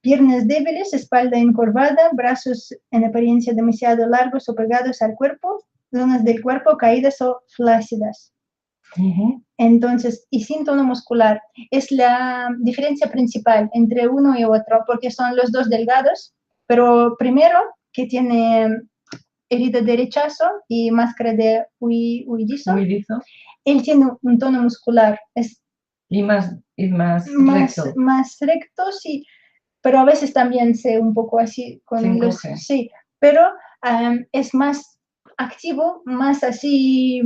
[SPEAKER 2] piernas débiles, espalda encorvada, brazos en apariencia demasiado largos o pegados al cuerpo, zonas del cuerpo caídas o flácidas. Entonces, y sin tono muscular, es la diferencia principal entre uno y otro, porque son los dos delgados, pero primero que tiene herida de rechazo y máscara de huidizo, él tiene un tono muscular, es
[SPEAKER 1] más recto.
[SPEAKER 2] Más recto, sí, pero a veces también se un poco así con los, sí, pero es más activo, más así.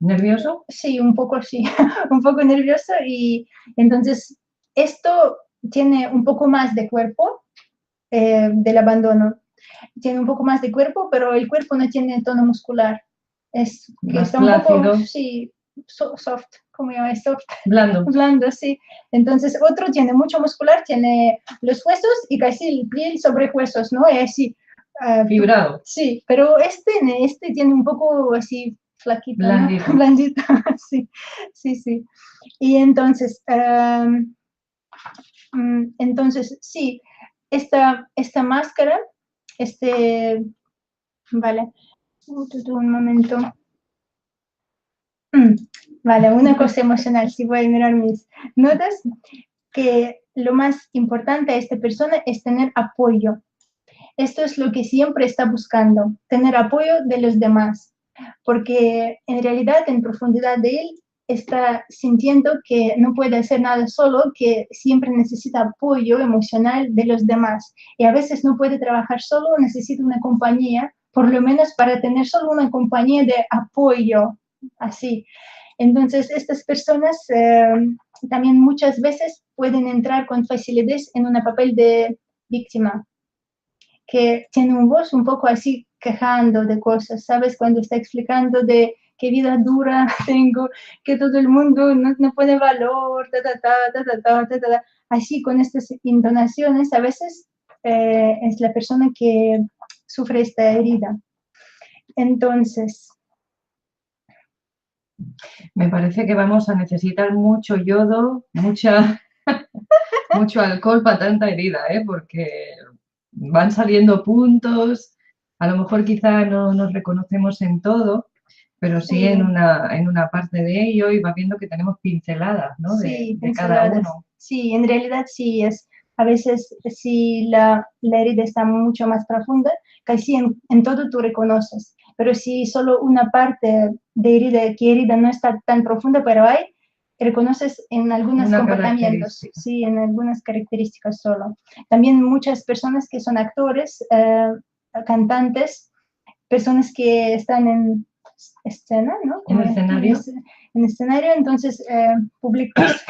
[SPEAKER 1] ¿Nervioso?
[SPEAKER 2] Sí, un poco así, un poco nervioso, y entonces esto tiene un poco más de cuerpo del abandono. Tiene un poco más de cuerpo, pero el cuerpo no tiene tono muscular. Es que
[SPEAKER 1] más
[SPEAKER 2] está un
[SPEAKER 1] plácido.
[SPEAKER 2] poco, sí, soft, ¿cómo llama? Soft.
[SPEAKER 1] Blando.
[SPEAKER 2] Blando, sí. Entonces otro tiene mucho muscular, tiene los huesos y casi el piel sobre huesos, ¿no? Es así.
[SPEAKER 1] Fibrado.
[SPEAKER 2] Sí, pero este tiene un poco así flaquito,
[SPEAKER 1] blandito.
[SPEAKER 2] ¿no? Blandito, sí, sí, sí. Y entonces, sí, esta máscara, vale, un momento. Vale, una cosa emocional, si voy a mirar mis notas, que lo más importante a esta persona es tener apoyo. Esto es lo que siempre está buscando, tener apoyo de los demás, porque en realidad en profundidad de él está sintiendo que no puede hacer nada solo, que siempre necesita apoyo emocional de los demás y a veces no puede trabajar solo, necesita una compañía, por lo menos para tener solo una compañía de apoyo, así. Entonces, estas personas también muchas veces pueden entrar con facilidad en un papel de víctima, que tiene un voz un poco así quejando de cosas, ¿sabes? Cuando está explicando de qué vida dura tengo, que todo el mundo no pone valor, así con estas intonaciones, a veces es la persona que sufre esta herida. Entonces,
[SPEAKER 1] me parece que vamos a necesitar mucho yodo, mucho alcohol para tanta herida, porque van saliendo puntos, a lo mejor quizá no nos reconocemos en todo, pero sí en una parte de ello, y va viendo que tenemos pinceladas, ¿no?
[SPEAKER 2] Sí,
[SPEAKER 1] de cada uno.
[SPEAKER 2] Sí, en realidad sí es. A veces si la herida está mucho más profunda, casi en todo tú reconoces. Pero si solo una parte de herida no está tan profunda, pero hay, reconoces en algunos comportamientos, sí, en algunas características solo. También muchas personas que son actores, cantantes, personas que están en escena, ¿no?
[SPEAKER 1] En escenario.
[SPEAKER 2] En escenario, entonces públicos.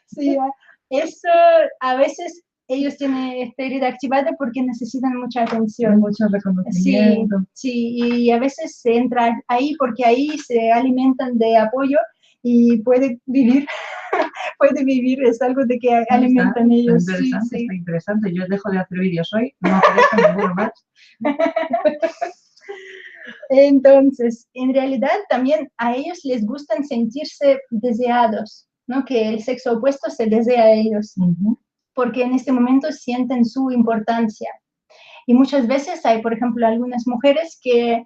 [SPEAKER 2] Sí, eso a veces ellos tienen esta herida activada porque necesitan mucha atención.
[SPEAKER 1] Mucho reconocimiento.
[SPEAKER 2] Sí, y a veces se entra ahí porque ahí se alimentan de apoyo y puede vivir, es algo de que alimentan ellos.
[SPEAKER 1] Está interesante. Yo dejo de hacer vídeos hoy, no aparezco ninguno más.
[SPEAKER 2] Entonces, en realidad también a ellos les gustan sentirse deseados, ¿no? Que el sexo opuesto se desea a ellos, porque en este momento sienten su importancia. Y muchas veces hay, por ejemplo, algunas mujeres que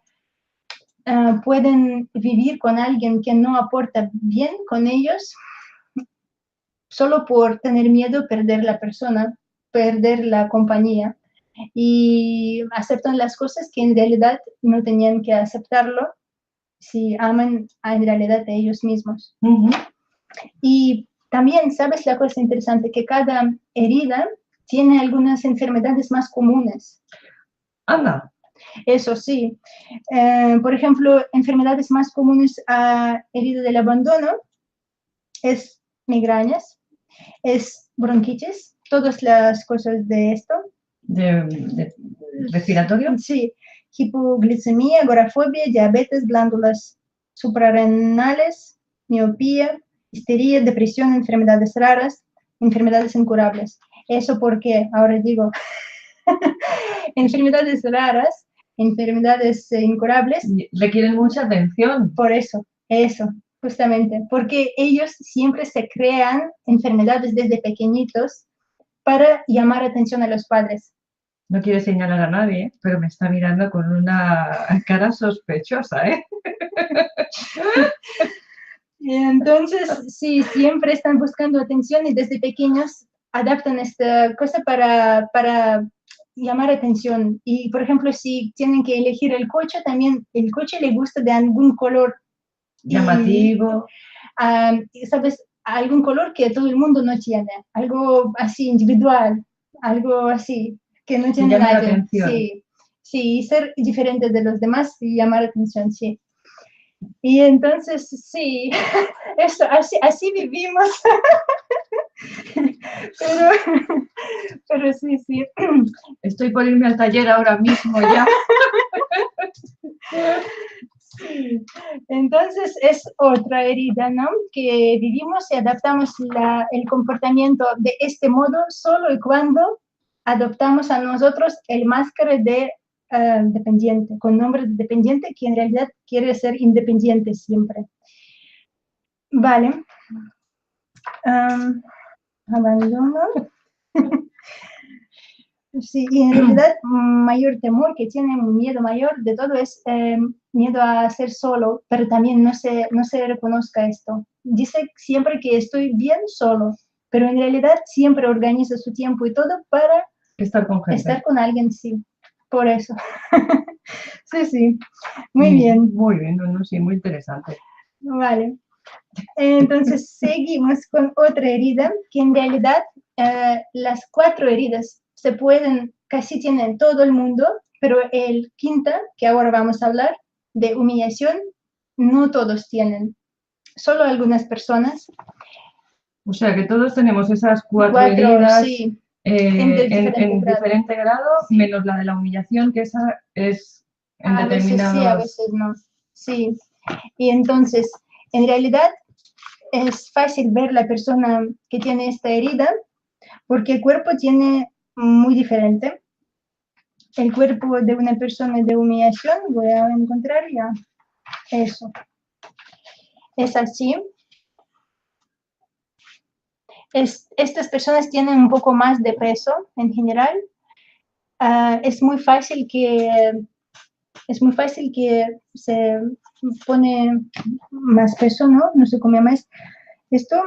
[SPEAKER 2] pueden vivir con alguien que no aporta bien con ellos solo por tener miedo a perder la persona, perder la compañía, y aceptan las cosas que en realidad no tenían que aceptarlo si aman en realidad a ellos mismos. Y también, ¿sabes la cosa interesante? Que cada herida tiene algunas enfermedades más comunes.
[SPEAKER 1] Anda.
[SPEAKER 2] Eso sí. Por ejemplo, enfermedades más comunes a herida del abandono es migrañas, es bronquitis, todas las cosas de esto.
[SPEAKER 1] ¿De respiratorio?
[SPEAKER 2] Sí, hipoglicemia, agorafobia, diabetes, glándulas suprarrenales, miopía, histeria, depresión, enfermedades raras, enfermedades incurables. Eso porque, ahora digo, enfermedades raras, enfermedades incurables.
[SPEAKER 1] Requieren mucha atención.
[SPEAKER 2] Por eso, justamente, porque ellos siempre se crean enfermedades desde pequeñitos para llamar atención a los padres.
[SPEAKER 1] No quiere señalar a nadie, pero me está mirando con una cara sospechosa, ¿eh?
[SPEAKER 2] Entonces, sí, siempre están buscando atención y desde pequeños adaptan esta cosa para llamar atención. Y, por ejemplo, si tienen que elegir el coche, también el coche le gusta de algún color
[SPEAKER 1] llamativo.
[SPEAKER 2] ¿Sabes? Algún color que todo el mundo no tiene. Algo así individual, algo así que no tiene nadie. Sí, sí, ser diferente de los demás y llamar atención, sí. Y entonces, sí, eso, así vivimos. pero sí, sí.
[SPEAKER 1] Estoy por irme al taller ahora mismo ya.
[SPEAKER 2] Sí. Entonces es otra herida, ¿no? Que vivimos y adaptamos el comportamiento de este modo solo y cuando adoptamos a nosotros el máscara de dependiente, con nombre de dependiente, que en realidad quiere ser independiente siempre. Vale. Abandono. Sí, y en realidad mayor temor que tiene, un miedo mayor de todo es miedo a ser solo, pero también no se reconozca esto. Dice siempre que estoy bien solo, pero en realidad siempre organiza su tiempo y todo para
[SPEAKER 1] estar con gente.
[SPEAKER 2] Estar con alguien, sí, por eso. Sí, sí, muy bien.
[SPEAKER 1] Muy bien, no, sí, muy interesante.
[SPEAKER 2] Vale, entonces seguimos con otra herida, que en realidad las 4 heridas se pueden, casi tienen todo el mundo, pero el quinta, que ahora vamos a hablar, de humillación, no todos tienen, solo algunas personas.
[SPEAKER 1] O sea que todos tenemos esas 4 heridas,
[SPEAKER 2] sí,
[SPEAKER 1] en diferente grado, sí. Menos la de la humillación, que esa es en determinados...
[SPEAKER 2] A veces sí, a veces no. Sí, y entonces, en realidad, es fácil ver la persona que tiene esta herida, porque el cuerpo tiene muy diferente. El cuerpo de una persona de humillación, voy a encontrar ya eso. Es así. Estas personas tienen un poco más de peso en general. Es muy fácil que se pone más peso, ¿no? No se come más esto.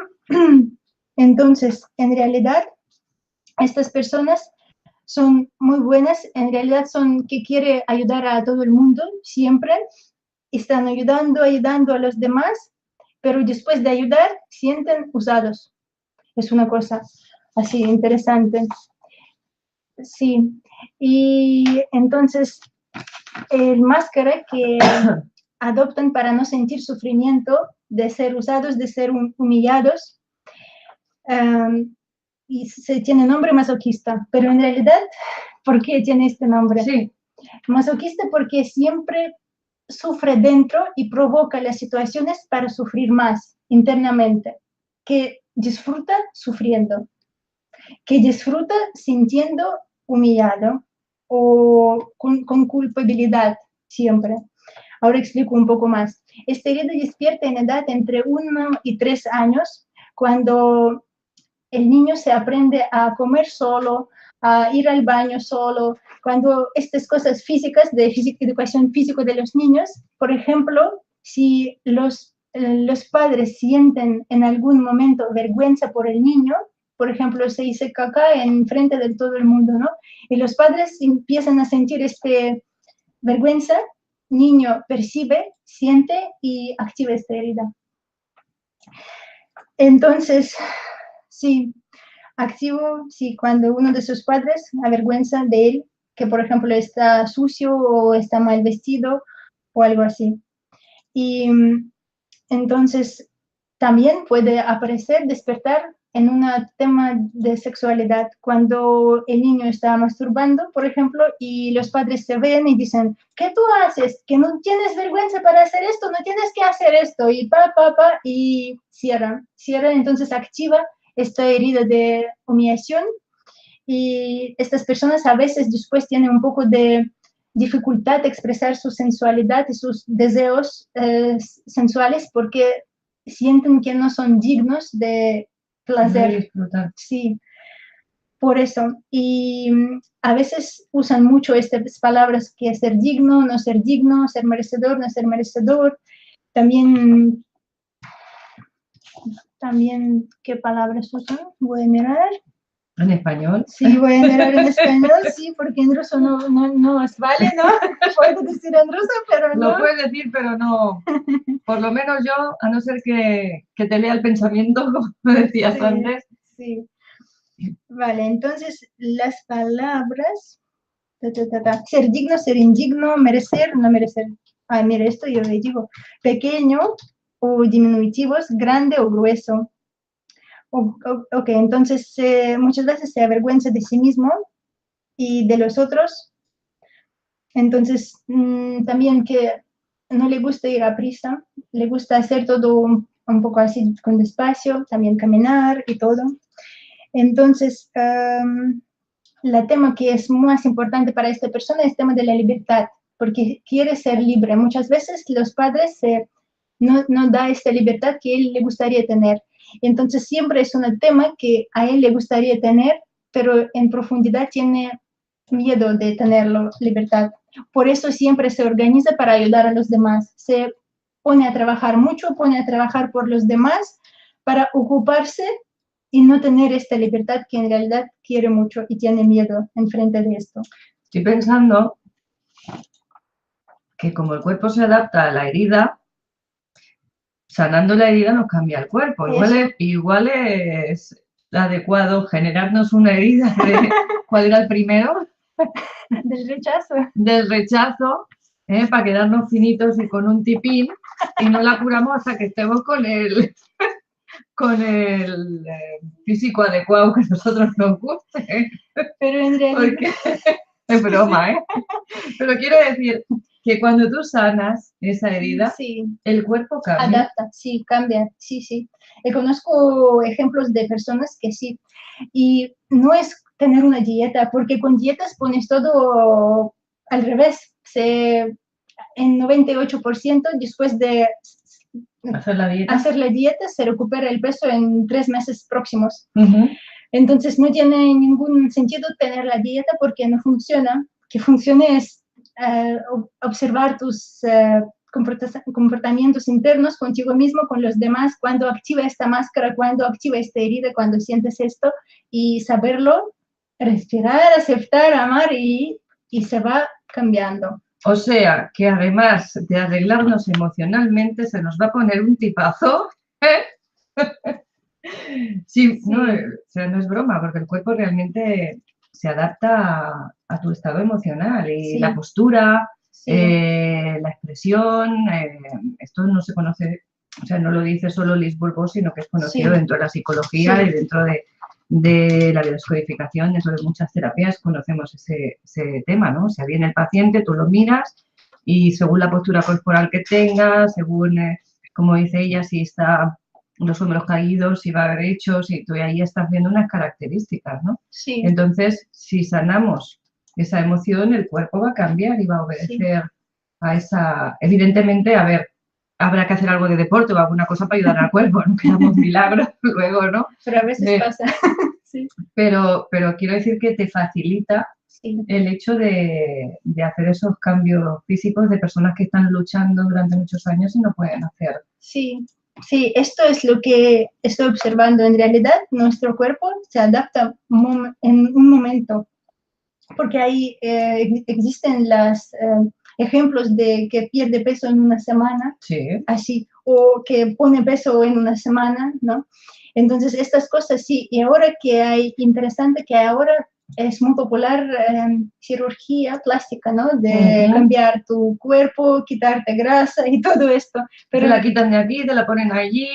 [SPEAKER 2] Entonces, en realidad, estas personas son muy buenas, en realidad son que quiere ayudar a todo el mundo, siempre están ayudando a los demás, pero después de ayudar, sienten usados. Es una cosa así interesante. Sí, y entonces el máscara que adoptan para no sentir sufrimiento de ser usados, de ser humillados, y se tiene nombre masoquista, pero en realidad, ¿por qué tiene este nombre?
[SPEAKER 1] Sí.
[SPEAKER 2] Masoquista porque siempre sufre dentro y provoca las situaciones para sufrir más internamente, que disfruta sufriendo, que disfruta sintiendo humillado o con culpabilidad siempre. Ahora explico un poco más. Esta herida despierta en edad entre 1 y 3 años, cuando el niño se aprende a comer solo, a ir al baño solo, cuando estas cosas físicas, de educación física de los niños, por ejemplo, si los padres sienten en algún momento vergüenza por el niño, por ejemplo, se dice caca en frente de todo el mundo, ¿no? Y los padres empiezan a sentir vergüenza, niño percibe, siente y activa esta herida. Entonces, sí, activo, sí, cuando uno de sus padres avergüenza de él, que por ejemplo está sucio o está mal vestido o algo así. Y entonces también puede aparecer, despertar en un tema de sexualidad, cuando el niño está masturbando, por ejemplo, y los padres se ven y dicen, ¿qué tú haces? Que no tienes vergüenza para hacer esto, no tienes que hacer esto, y y cierra, entonces activa esta herida de humillación, y estas personas a veces después tienen un poco de dificultad de expresar su sensualidad y sus deseos sensuales porque sienten que no son dignos de placer. Sí, por eso. Y a veces usan mucho estas palabras que ser digno, ser merecedor, no ser merecedor. También, ¿qué palabras usan? Voy a mirar.
[SPEAKER 1] ¿En español?
[SPEAKER 2] Sí, voy a mirar en español, sí, porque en ruso no es vale, ¿no? Puedo decir en ruso, pero no.
[SPEAKER 1] Lo puedes decir, pero no. Por lo menos yo, a no ser que te lea el pensamiento, como decías
[SPEAKER 2] Sí,
[SPEAKER 1] antes.
[SPEAKER 2] Sí. Vale, entonces las palabras, ser digno, ser indigno, merecer, no merecer. Ah, mira, esto yo le digo, pequeño o diminutivos, grande o grueso. Ok, entonces muchas veces se avergüenza de sí mismo y de los otros. Entonces, también que no le gusta ir a prisa, le gusta hacer todo un poco así con despacio, también caminar y todo. Entonces, el tema que es más importante para esta persona es el tema de la libertad, porque quiere ser libre. Muchas veces los padres no dan esta libertad que él le gustaría tener. Entonces, siempre es un tema que a él le gustaría tener, pero en profundidad tiene miedo de tenerlo, libertad. Por eso siempre se organiza para ayudar a los demás. Se pone a trabajar mucho, pone a trabajar por los demás para ocuparse y no tener esta libertad que en realidad quiere mucho y tiene miedo enfrente de esto.
[SPEAKER 1] Estoy pensando que como el cuerpo se adapta a la herida, sanando la herida nos cambia el cuerpo. Igual es adecuado generarnos una herida de, ¿cuál era el primero?
[SPEAKER 2] Del rechazo.
[SPEAKER 1] Del rechazo, para quedarnos finitos y con un tipín, y no la curamos hasta que estemos con el físico adecuado que a nosotros nos guste.
[SPEAKER 2] Pero en realidad...
[SPEAKER 1] Porque, es broma, ¿eh? Pero quiero decir que cuando tú sanas esa herida,
[SPEAKER 2] sí,
[SPEAKER 1] el cuerpo cambia.
[SPEAKER 2] Adapta, sí, cambia, sí. Conozco ejemplos de personas que sí. Y no es tener una dieta, porque con dietas pones todo al revés. En 98% después de
[SPEAKER 1] hacer
[SPEAKER 2] la dieta se recupera el peso en 3 meses próximos.
[SPEAKER 1] Uh-huh.
[SPEAKER 2] Entonces no tiene ningún sentido tener la dieta porque no funciona. Que funcione es observar tus comportamientos internos contigo mismo, con los demás, cuando activa esta máscara, cuando activa esta herida, cuando sientes esto, y saberlo, respirar, aceptar, amar y se va cambiando.
[SPEAKER 1] O sea, que además de arreglarnos emocionalmente, se nos va a poner un tipazo. Sí, no, o sea, no es broma, porque el cuerpo realmente se adapta a tu estado emocional y la postura, la expresión, esto no se conoce, o sea, no lo dice solo Liz Bourbeau, sino que es conocido dentro de la psicología y dentro de la descodificación, dentro de muchas terapias conocemos ese tema, ¿no? O sea, viene el paciente, tú lo miras y según la postura corporal que tenga, según, como dice ella, si está los hombros caídos, si va derecho, si tú ahí estás viendo unas características, ¿no?
[SPEAKER 2] Sí.
[SPEAKER 1] Entonces, si sanamos esa emoción, el cuerpo va a cambiar y va a obedecer a esa... Evidentemente, a ver, habrá que hacer algo de deporte o alguna cosa para ayudar al cuerpo, no quedamos milagros luego, ¿no?
[SPEAKER 2] Pero a veces pasa. Sí.
[SPEAKER 1] Pero quiero decir que te facilita
[SPEAKER 2] Sí.
[SPEAKER 1] el hecho de hacer esos cambios físicos de personas que están luchando durante muchos años y no pueden hacer.
[SPEAKER 2] Sí, sí, esto es lo que estoy observando. En realidad, nuestro cuerpo se adapta en un momento, porque ahí existen los ejemplos de que pierde peso en una semana,
[SPEAKER 1] Sí.
[SPEAKER 2] así, o que pone peso en una semana, ¿no? Entonces, estas cosas sí, y ahora que hay, interesante que ahora es muy popular cirugía plástica, ¿no? De cambiar tu cuerpo, quitarte grasa y todo esto. Pero
[SPEAKER 1] te la quitan de aquí, te la ponen allí,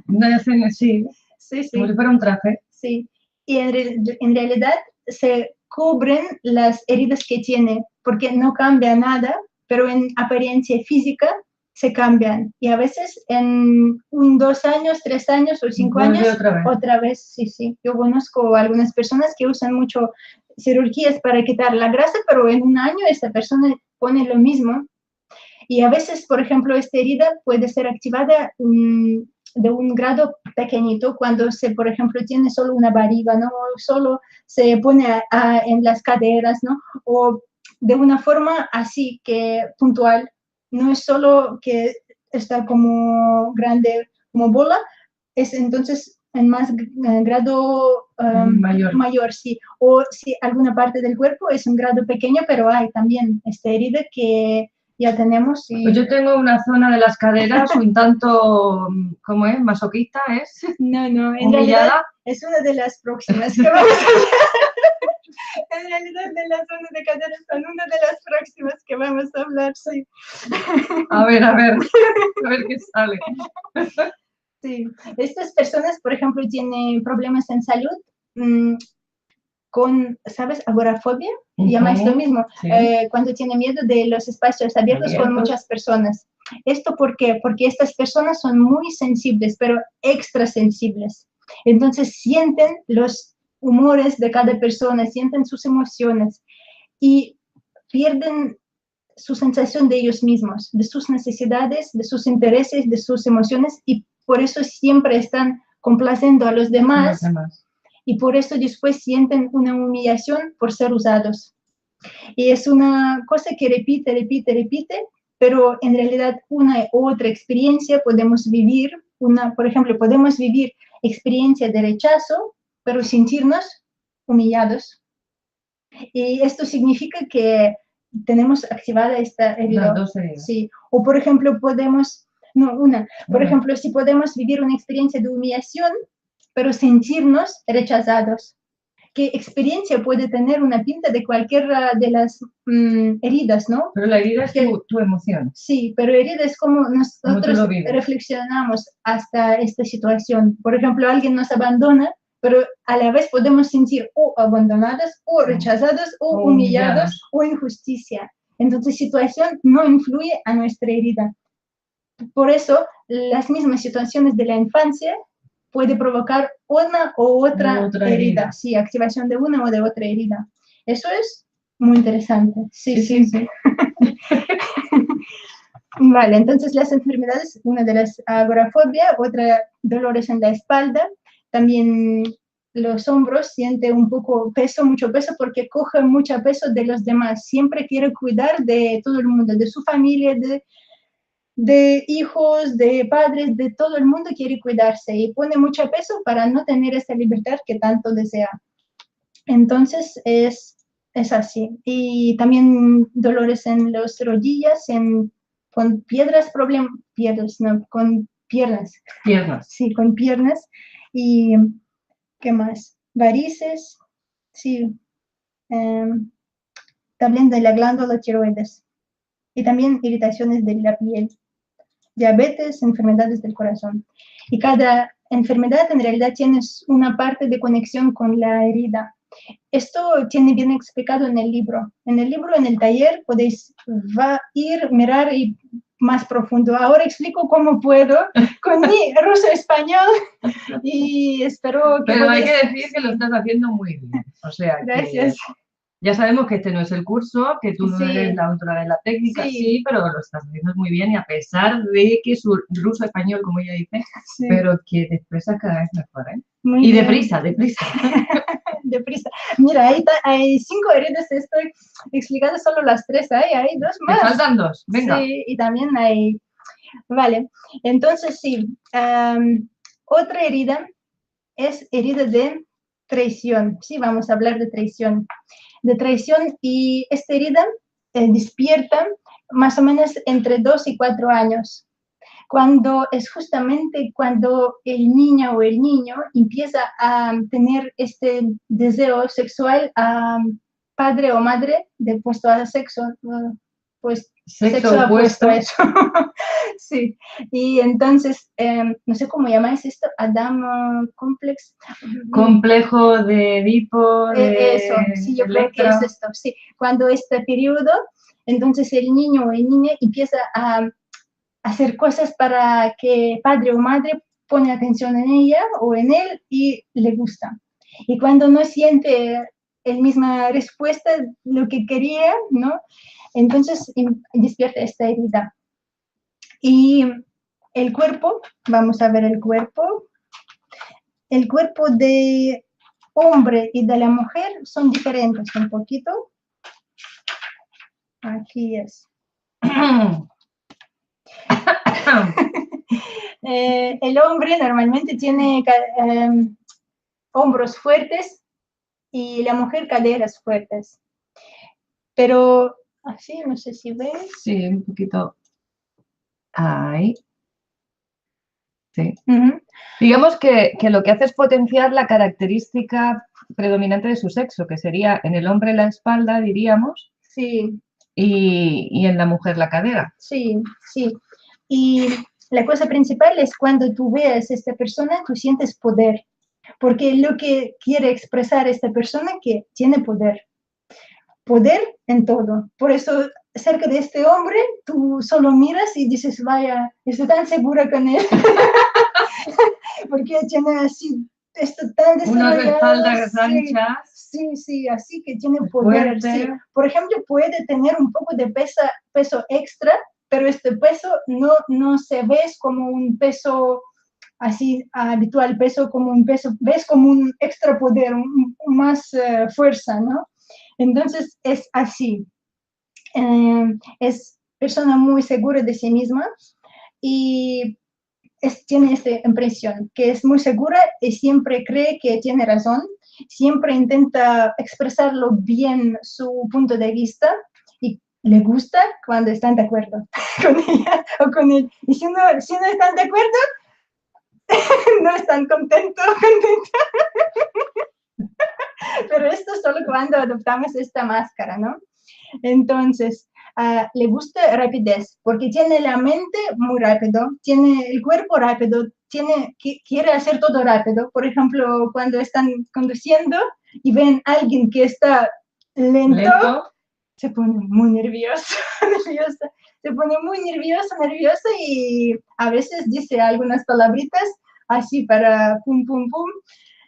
[SPEAKER 1] no hacen así,
[SPEAKER 2] sí,
[SPEAKER 1] como si fuera un traje.
[SPEAKER 2] Sí, y en realidad se cubren las heridas que tiene, porque no cambia nada, pero en apariencia física se cambian. Y a veces en 2 años, 3 años o 5 años, otra vez, sí. Yo conozco algunas personas que usan mucho cirugías para quitar la grasa, pero en un año esta persona pone lo mismo. Y a veces, por ejemplo, esta herida puede ser activada de un grado pequeñito cuando se, por ejemplo, tiene solo una barriga, ¿no? O solo se pone en las caderas, ¿no? O de una forma así que puntual. No es solo que está como grande, como bola, es entonces en más grado mayor, sí. O si alguna parte del cuerpo es un grado pequeño, pero hay también esta herida que ya tenemos. Y...
[SPEAKER 1] Pues yo tengo una zona de las caderas un tanto, ¿cómo es? ¿Masoquista es?
[SPEAKER 2] No, en
[SPEAKER 1] humillada.
[SPEAKER 2] realidad es una de las próximas que vamos a hablar. En realidad de la zona de caderas son una de las próximas que vamos a hablar, sí.
[SPEAKER 1] A ver qué sale.
[SPEAKER 2] Sí, estas personas, por ejemplo, tienen problemas en salud con, ¿sabes? Agorafobia, llamáis lo mismo,
[SPEAKER 1] sí.
[SPEAKER 2] Cuando tiene miedo de los espacios abiertos con muchas personas. ¿Esto por qué? Porque estas personas son muy sensibles, pero extra sensibles. Entonces sienten los humores de cada persona, sienten sus emociones y pierden su sensación de ellos mismos, de sus necesidades, de sus intereses, de sus emociones, y por eso siempre están complaciendo a los demás. Y por eso después sienten una humillación por ser usados. Y es una cosa que repite, pero en realidad una u otra experiencia podemos vivir, por ejemplo, podemos vivir experiencia de rechazo, pero sentirnos humillados. Y esto significa que tenemos activada esta herida. Sí. O por ejemplo, ejemplo, si podemos vivir una experiencia de humillación, pero sentirnos rechazados. ¿Qué experiencia puede tener una pinta de cualquiera de las heridas, no?
[SPEAKER 1] Pero la herida es tu emoción.
[SPEAKER 2] Sí, pero herida es como nosotros reflexionamos hasta esta situación. Por ejemplo, alguien nos abandona, pero a la vez podemos sentir o abandonados, o rechazados, o humillados, o injusticia. Entonces, situación no influye a nuestra herida. Por eso, las mismas situaciones de la infancia puede provocar una o otra herida. Sí, activación de una o de otra herida. Eso es muy interesante. Sí. Vale, entonces las enfermedades, una de las agorafobia, otra dolores en la espalda, también los hombros, siente un poco peso, mucho peso, porque coge mucho peso de los demás. Siempre quiere cuidar de todo el mundo, de su familia, de hijos, de padres, de todo el mundo quiere cuidarse y pone mucho peso para no tener esa libertad que tanto desea. Entonces es así. Y también dolores en las rodillas, con con piernas. Sí, con piernas. Y ¿qué más? Varices, sí. También de la glándula tiroides. Y también irritaciones de la piel. Diabetes, enfermedades del corazón. Y cada enfermedad en realidad tiene una parte de conexión con la herida. Esto tiene bien explicado en el libro. En el taller, podéis mirar y más profundo. Ahora explico cómo puedo con mi ruso-español y espero que...
[SPEAKER 1] Pero hay que decir que lo estás haciendo muy bien. O sea,
[SPEAKER 2] gracias.
[SPEAKER 1] Ya sabemos que este no es el curso, que tú no
[SPEAKER 2] Sí.
[SPEAKER 1] eres la autora de la técnica,
[SPEAKER 2] Sí.
[SPEAKER 1] sí, pero lo estás haciendo muy bien y a pesar de que su ruso español, como ella dice,
[SPEAKER 2] Sí.
[SPEAKER 1] pero que te expresas cada vez mejor, ¿eh?
[SPEAKER 2] Muy
[SPEAKER 1] Y
[SPEAKER 2] bien.
[SPEAKER 1] deprisa.
[SPEAKER 2] Deprisa. Mira, hay 5 heridas, estoy explicando solo las 3, hay 2
[SPEAKER 1] Te
[SPEAKER 2] más.
[SPEAKER 1] faltan 2, venga.
[SPEAKER 2] Sí, y también hay... Vale, entonces sí, otra herida es herida de traición. Sí, vamos a hablar de traición. De traición, y esta herida despierta más o menos entre 2 y 4 años. Cuando es justamente cuando el niño o el niño empieza a tener este deseo sexual a padre o madre de opuesto a sexo, pues
[SPEAKER 1] Sexo opuesto.
[SPEAKER 2] eso. Sí, y entonces, no sé cómo llamáis esto, Adam Complex.
[SPEAKER 1] Complejo de Edipo, de
[SPEAKER 2] Eso, sí, yo creo que
[SPEAKER 1] Electra.
[SPEAKER 2] es esto, sí. Cuando este periodo, entonces el niño o el niña empieza a hacer cosas para que padre o madre pone atención en ella o en él y le gusta. Y cuando no siente la misma respuesta, lo que quería, ¿no? Entonces despierta esta herida. Y el cuerpo, vamos a ver el cuerpo. El cuerpo de hombre y de la mujer son diferentes un poquito. Aquí es. El hombre normalmente tiene hombros fuertes y la mujer caderas fuertes. Pero así, no sé si ves.
[SPEAKER 1] Sí, un poquito. Ahí. Sí. Digamos que lo que hace es potenciar la característica predominante de su sexo, que sería en el hombre la espalda, diríamos,
[SPEAKER 2] Sí,
[SPEAKER 1] y en la mujer la cadera.
[SPEAKER 2] sí, sí. Y la cosa principal es cuando tú veas a esta persona, tú sientes poder, porque lo que quiere expresar esta persona que tiene poder en todo. Por eso, cerca de este hombre, tú solo miras y dices, vaya, estoy tan segura con él, porque tiene así, esto tan
[SPEAKER 1] Unas
[SPEAKER 2] desarrollado.
[SPEAKER 1] espaldas
[SPEAKER 2] Sí,
[SPEAKER 1] anchas.
[SPEAKER 2] sí, sí, así que tiene poder.
[SPEAKER 1] Fuerte.
[SPEAKER 2] Sí. Por ejemplo, puede tener un poco de peso extra, pero este peso no se ve como un peso así habitual, peso como un peso, ves como un extra poder, más fuerza, ¿no? Entonces es así. Es persona muy segura de sí misma y tiene esta impresión, que es muy segura y siempre cree que tiene razón, siempre intenta expresarlo bien su punto de vista y le gusta cuando están de acuerdo con ella o con él. Y si no están de acuerdo, no están contentos. Pero esto solo cuando adoptamos esta máscara, ¿no? Entonces, le gusta rapidez, porque tiene la mente muy rápido, tiene el cuerpo rápido, quiere hacer todo rápido. Por ejemplo, cuando están conduciendo y ven a alguien que está lento, se pone muy nervioso, nerviosa. Se pone muy nerviosa y a veces dice algunas palabritas así para pum, pum, pum.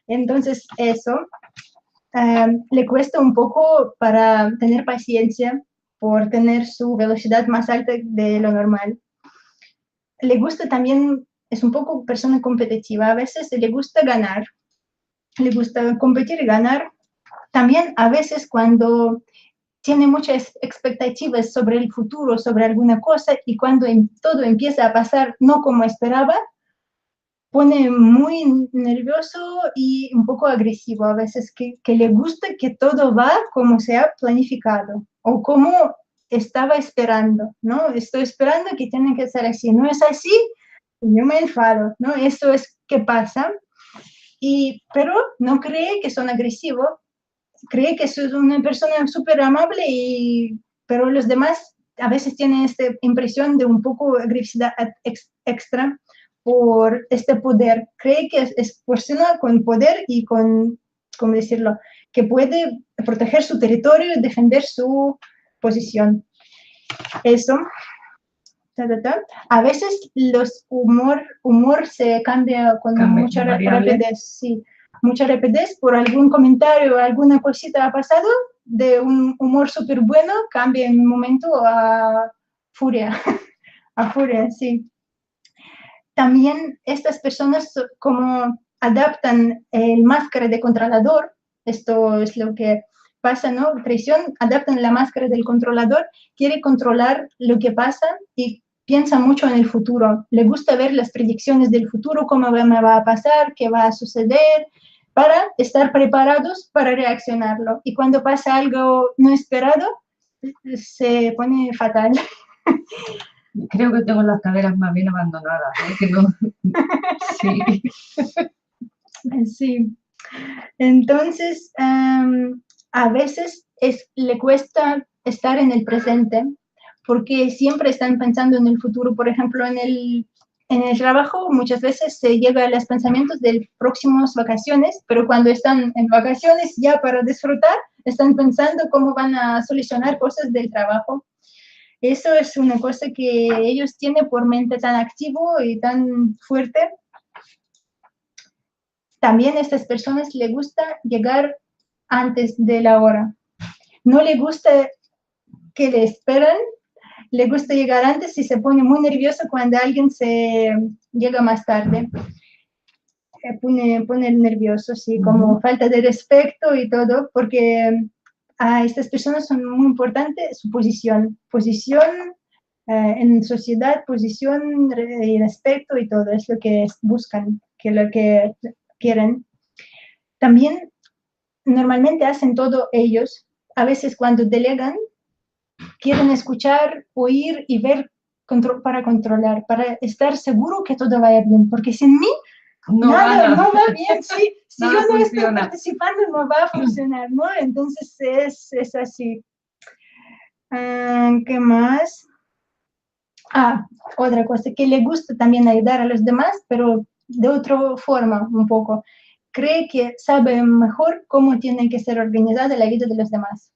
[SPEAKER 2] Entonces, eso. Le cuesta un poco para tener paciencia por tener su velocidad más alta de lo normal. Le gusta también, es un poco persona competitiva, a veces le gusta ganar, le gusta competir y ganar. También a veces cuando tiene muchas expectativas sobre el futuro, sobre alguna cosa, y cuando todo empieza a pasar no como esperaba, pone muy nervioso y un poco agresivo a veces, que le gusta que todo va como se ha planificado o como estaba esperando, ¿no? Estoy esperando que tiene que ser así, no es así, yo me enfado, ¿no? Eso es que pasa, pero no cree que son agresivos, cree que es una persona súper amable, pero los demás a veces tienen esta impresión de un poco agresividad extra por este poder. Cree que es persona con poder y con, ¿cómo decirlo?, que puede proteger su territorio y defender su posición. Eso. A veces los humor se cambia con mucha rapidez, sí. Mucha rapidez por algún comentario, alguna cosita ha pasado de un humor súper bueno cambia en un momento a furia, a furia, sí. También estas personas como adaptan el máscara de controlador, esto es lo que pasa, ¿no? Traición, adaptan la máscara del controlador, quiere controlar lo que pasa y piensa mucho en el futuro. Le gusta ver las predicciones del futuro, cómo me va a pasar, qué va a suceder, para estar preparados para reaccionarlo. Y cuando pasa algo no esperado, se pone fatal.
[SPEAKER 1] Creo que tengo las caderas más bien abandonadas, ¿eh? Que no... Sí.
[SPEAKER 2] Sí. Entonces, a veces le cuesta estar en el presente porque siempre están pensando en el futuro. Por ejemplo, en el trabajo muchas veces se llega a los pensamientos de próximas vacaciones, pero cuando están en vacaciones ya para disfrutar, están pensando cómo van a solucionar cosas del trabajo. Eso es una cosa que ellos tienen por mente tan activo y tan fuerte. También a estas personas les gusta llegar antes de la hora. No le gusta que le esperan, le gusta llegar antes y se pone muy nervioso cuando alguien se llega más tarde. Pone nervioso, sí, como falta de respeto y todo, porque a estas personas son muy importantes su posición en sociedad, posición y respeto y todo, es lo que buscan, que lo que quieren. También normalmente hacen todo ellos. A veces cuando delegan, quieren escuchar, oír y ver para controlar, para estar seguro que todo vaya bien, porque sin mí no va bien, sí. Si yo no estoy participando, no va a funcionar, ¿no? Entonces es así. ¿Qué más? Otra cosa, que le gusta también ayudar a los demás, pero de otra forma un poco. Cree que sabe mejor cómo tiene que ser organizada la vida de los demás.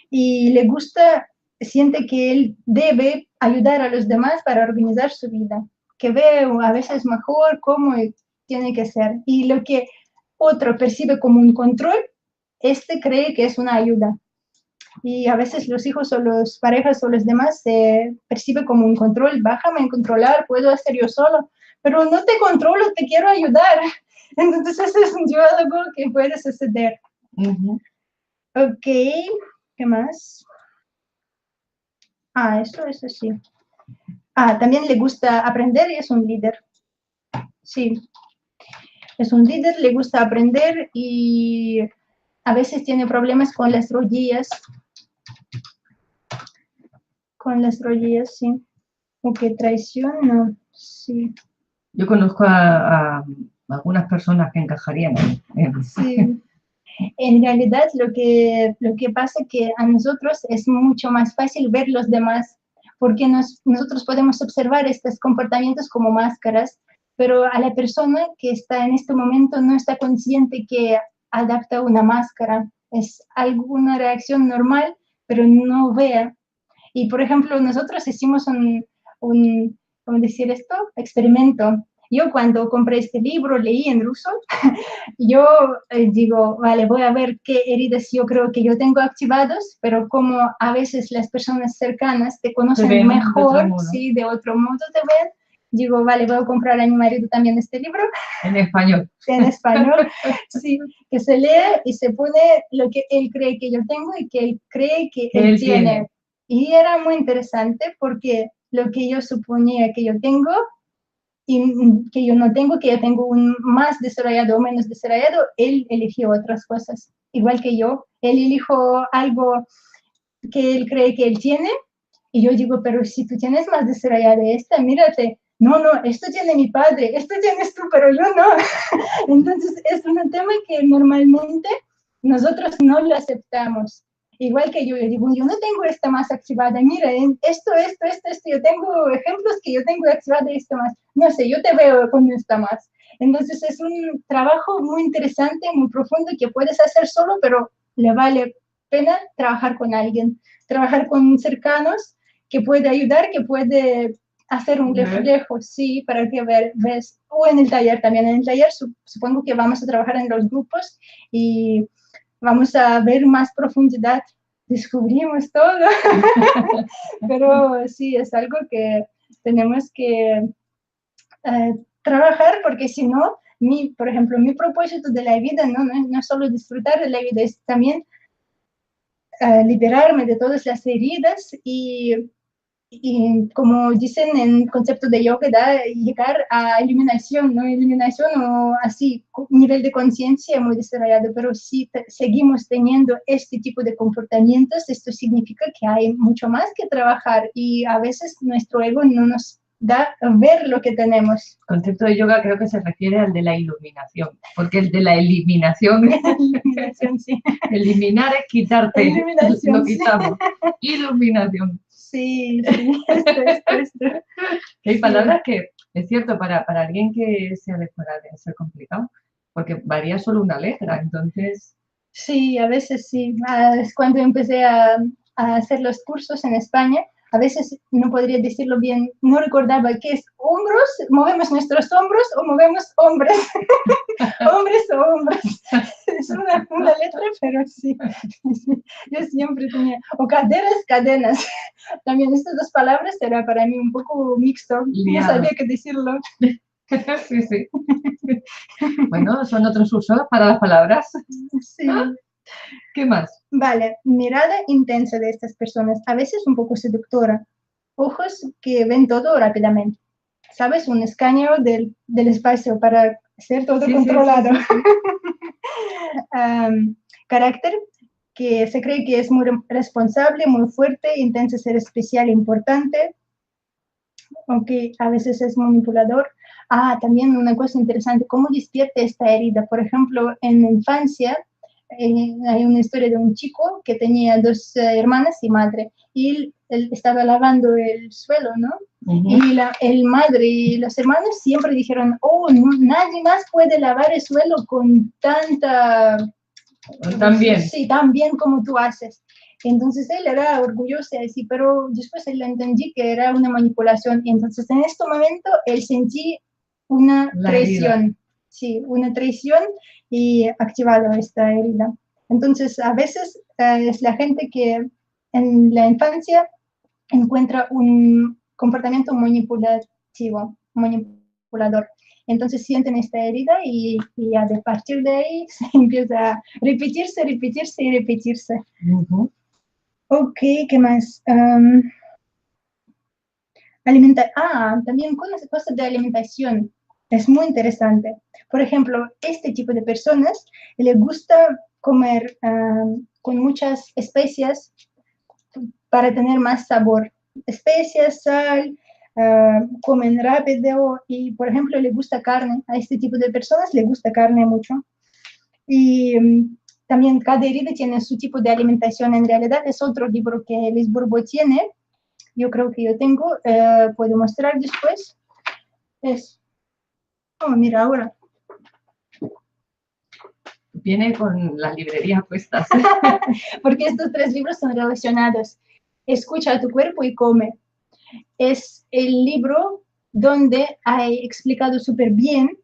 [SPEAKER 2] Y le gusta, siente que él debe ayudar a los demás para organizar su vida, que ve a veces mejor cómo tiene que ser. Y lo que otro percibe como un control, este cree que es una ayuda. Y a veces los hijos o las parejas o los demás se percibe como un control. Bájame a controlar, puedo hacer yo solo, pero no te controlo, te quiero ayudar. Entonces ese es un diálogo que puede suceder. Ok, ¿qué más? Eso sí. También le gusta aprender y es un líder. Sí, es un líder, le gusta aprender y a veces tiene problemas con las rodillas. Con las rodillas, sí. O que traición, no, sí.
[SPEAKER 1] Yo conozco a algunas personas que encajarían en...
[SPEAKER 2] Sí. En realidad lo que pasa es que a nosotros es mucho más fácil ver los demás, porque nosotros podemos observar estos comportamientos como máscaras, pero a la persona que está en este momento no está consciente que adapta una máscara. Es alguna reacción normal, pero no vea. Y, por ejemplo, nosotros hicimos ¿cómo decir esto? Experimento. Yo cuando compré este libro, leí en ruso, yo digo, vale, voy a ver qué heridas yo creo que yo tengo activados, pero como a veces las personas cercanas te conocen mejor, sí, de otro modo te ven, digo, vale, voy a comprar a mi marido también este libro.
[SPEAKER 1] En español.
[SPEAKER 2] En español, sí, que se lee y se pone lo que él cree que yo tengo y que él cree que él tiene. Y era muy interesante porque lo que yo suponía que yo tengo y que yo no tengo, que yo tengo un más desarrollado o menos desarrollado, él eligió otras cosas, igual que yo. Él eligió algo que él cree que él tiene y yo digo, pero si tú tienes más desarrollado esta, mírate, no, esto tiene mi padre, esto tienes tú, pero yo no. Entonces es un tema que normalmente nosotros no lo aceptamos. Igual que yo digo, yo no tengo esta más activada, mira, esto, yo tengo ejemplos que yo tengo activada esto más. No sé, yo te veo con esta más. Entonces es un trabajo muy interesante, muy profundo que puedes hacer solo, pero le vale pena trabajar con alguien, trabajar con cercanos que puede ayudar, que puede hacer un reflejo, sí, para que ves, o en el taller también. En el taller supongo que vamos a trabajar en los grupos y vamos a ver más profundidad, descubrimos todo, pero sí, es algo que tenemos que trabajar porque si no, por ejemplo, mi propósito de la vida no es solo disfrutar de la vida, es también liberarme de todas las heridas y como dicen en el concepto de yoga, llegar a iluminación, ¿no? Iluminación o así, nivel de conciencia muy desarrollado, pero si seguimos teniendo este tipo de comportamientos, esto significa que hay mucho más que trabajar y a veces nuestro ego no nos da a ver lo que tenemos.
[SPEAKER 1] El concepto de yoga creo que se refiere al de la iluminación, porque el de la eliminación,
[SPEAKER 2] Iluminación, sí.
[SPEAKER 1] eliminar es quitarte,
[SPEAKER 2] Eliminación,
[SPEAKER 1] lo quitamos. Sí. Iluminación.
[SPEAKER 2] Sí, esto.
[SPEAKER 1] Hay palabras que, es cierto, para alguien que sea de fuera debe ser complicado, porque varía solo una letra, entonces...
[SPEAKER 2] Sí, a veces sí. Cuando empecé a hacer los cursos en España, a veces no podría decirlo bien, no recordaba qué es hombros, movemos nuestros hombros o movemos hombres, hombres o hombres. Es una letra, pero sí. Yo siempre tenía, o cadenas. También estas dos palabras era para mí un poco mixto, no sabía qué decirlo.
[SPEAKER 1] Sí, sí. Bueno, son otros usos para las palabras.
[SPEAKER 2] Sí.
[SPEAKER 1] ¿Qué más?
[SPEAKER 2] Vale, mirada intensa de estas personas, a veces un poco seductora, ojos que ven todo rápidamente, ¿sabes? Un escáner del espacio para ser todo controlado. Sí. Carácter que se cree que es muy responsable, muy fuerte, intenta ser especial e importante, aunque a veces es manipulador. También una cosa interesante, ¿cómo despierta esta herida? Por ejemplo, en la infancia, hay una historia de un chico que tenía dos hermanas y madre, y él estaba lavando el suelo, ¿no? Y el madre y los hermanos siempre dijeron, no, nadie más puede lavar el suelo con tanta...
[SPEAKER 1] Tan bien.
[SPEAKER 2] Sí, tan bien como tú haces. Entonces él era orgulloso así, pero después él entendí que era una manipulación. Y entonces en este momento él sentí una traición. Sí, una traición y activado esta herida. Entonces a veces es la gente que en la infancia encuentra un comportamiento manipulador. Entonces sienten esta herida y a partir de ahí se empieza a repetirse y repetirse. Ok, ¿qué más? También cosas de alimentación. Es muy interesante. Por ejemplo, este tipo de personas les gusta comer con muchas especias para tener más sabor. Especias, sal, comen rápido y, por ejemplo, le gusta carne. A este tipo de personas le gusta carne mucho. Y también cada herida tiene su tipo de alimentación. En realidad es otro libro que Liz Bourbeau tiene. Yo creo que yo tengo, puedo mostrar después. Mira ahora.
[SPEAKER 1] Viene con las librerías puestas.
[SPEAKER 2] Porque estos tres libros son relacionados. Escucha a tu cuerpo y come. Es el libro donde hay explicado súper bien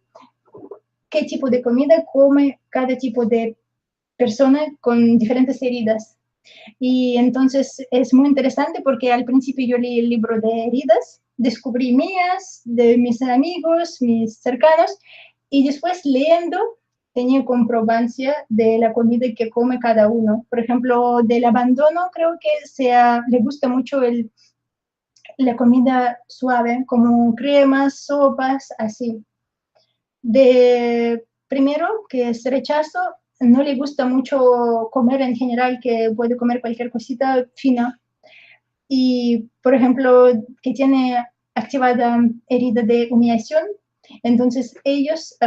[SPEAKER 2] qué tipo de comida come cada tipo de persona con diferentes heridas. Y entonces es muy interesante porque al principio yo leí el libro de heridas, descubrí mías, de mis amigos, mis cercanos, y después leyendo tenía comprobancia de la comida que come cada uno. Por ejemplo, del abandono creo que le gusta mucho la comida suave, como cremas, sopas, así. De primero, que es rechazo, no le gusta mucho comer en general, que puede comer cualquier cosita fina. Y, por ejemplo, que tiene activada herida de humillación, entonces ellos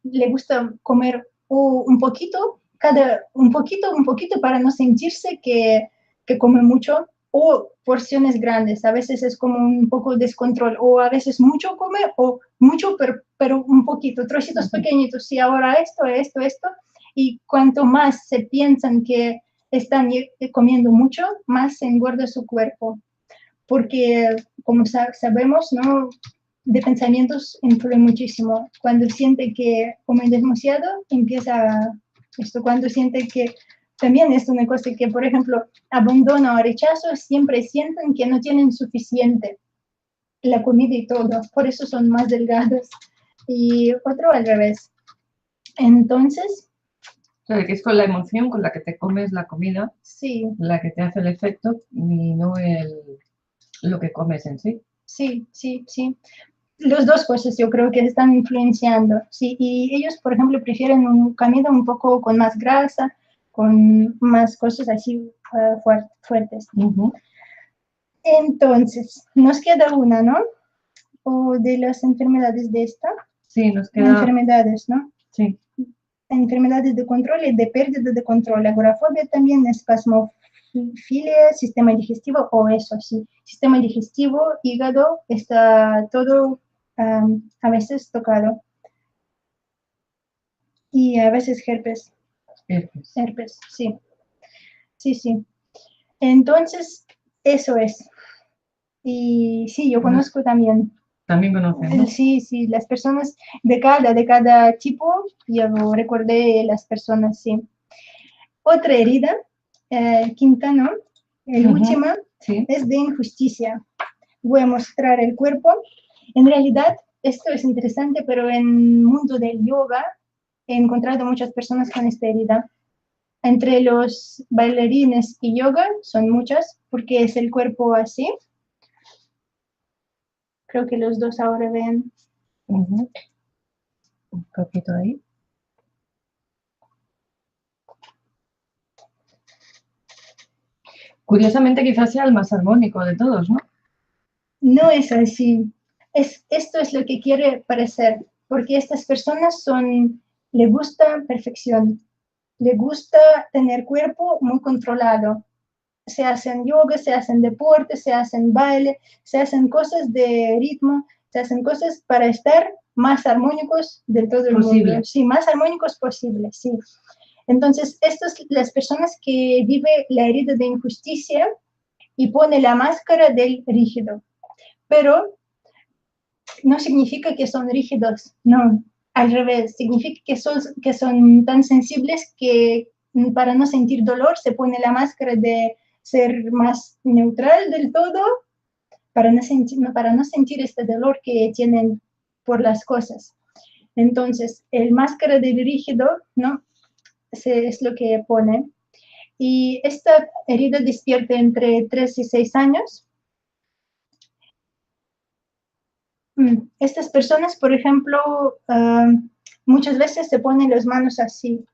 [SPEAKER 2] le gusta comer un poquito, un poquito para no sentirse que come mucho, o porciones grandes, a veces es como un poco descontrol, o a veces mucho come, o mucho, pero un poquito, trocitos pequeñitos, y ahora esto, y cuanto más se piensan que están comiendo mucho, más se engorda su cuerpo, porque como sabemos, ¿no? De pensamientos influye muchísimo. Cuando siente que come demasiado, empieza Esto cuando siente que también es una cosa que, por ejemplo, abandono o rechazo, siempre sienten que no tienen suficiente la comida y todo, por eso son más delgados. Y otro al revés. Entonces,
[SPEAKER 1] O sea, que es con la emoción con la que te comes la comida,
[SPEAKER 2] sí,
[SPEAKER 1] la que te hace el efecto y no lo que comes en sí.
[SPEAKER 2] sí, sí, sí. Los dos cosas yo creo que están influenciando, sí. Y ellos, por ejemplo, prefieren un comida un poco con más grasa, con más cosas así fuertes. Entonces, nos queda una, ¿no? O de las enfermedades de esta.
[SPEAKER 1] Sí, nos queda...
[SPEAKER 2] Enfermedades, ¿no?
[SPEAKER 1] Sí.
[SPEAKER 2] Enfermedades de control y de pérdida de control. Agorafobia también, espasmofilia, sistema digestivo, o eso sí. Sistema digestivo, hígado, está todo a veces tocado. Y a veces herpes. Herpes, sí. Sí, sí. Entonces, eso es. Y sí, yo conozco también.
[SPEAKER 1] También conocen, ¿no?
[SPEAKER 2] Sí, sí, las personas de cada tipo, yo recordé las personas, sí. Otra herida, quinta, ¿no? La última,
[SPEAKER 1] sí.
[SPEAKER 2] es de injusticia. Voy a mostrar el cuerpo. En realidad, esto es interesante, pero en el mundo del yoga he encontrado muchas personas con esta herida. Entre los bailarines y yoga son muchas, porque es el cuerpo así. Creo que los dos ahora ven.
[SPEAKER 1] Un poquito ahí. Curiosamente, quizás sea el más armónico de todos, ¿no?
[SPEAKER 2] No es así. Esto es lo que quiere parecer, porque estas personas le gusta perfección, le gusta tener cuerpo muy controlado. Se hacen yoga, se hacen deporte, se hacen baile, se hacen cosas de ritmo, se hacen cosas para estar más armónicos de todo el mundo. Sí, más armónicos posible, sí. Entonces, estas las personas que viven la herida de injusticia y pone la máscara del rígido. Pero no significa que son rígidos, no, al revés, significa que son tan sensibles que para no sentir dolor se pone la máscara de ser más neutral del todo, para no sentir este dolor que tienen por las cosas. Entonces, el máscara del rígido, ¿no? Es lo que pone. Y esta herida despierta entre 3 y 6 años. Estas personas, por ejemplo, muchas veces se ponen las manos así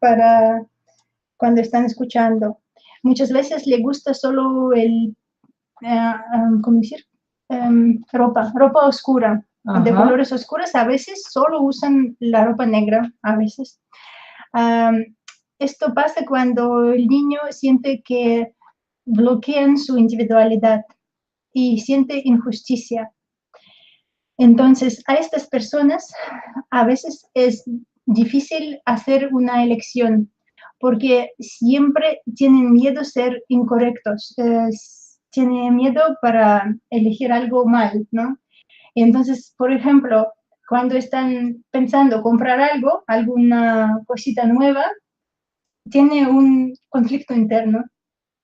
[SPEAKER 2] para cuando están escuchando. Muchas veces le gusta solo ¿cómo decir? Ropa oscura, de colores oscuros. A veces solo usan la ropa negra, a veces. Esto pasa cuando el niño siente que bloquean su individualidad y siente injusticia. Entonces, a estas personas a veces es difícil hacer una elección porque siempre tienen miedo a ser incorrectos, tienen miedo para elegir algo mal, ¿no? Entonces, por ejemplo, cuando están pensando comprar algo, alguna cosita nueva, tiene un conflicto interno,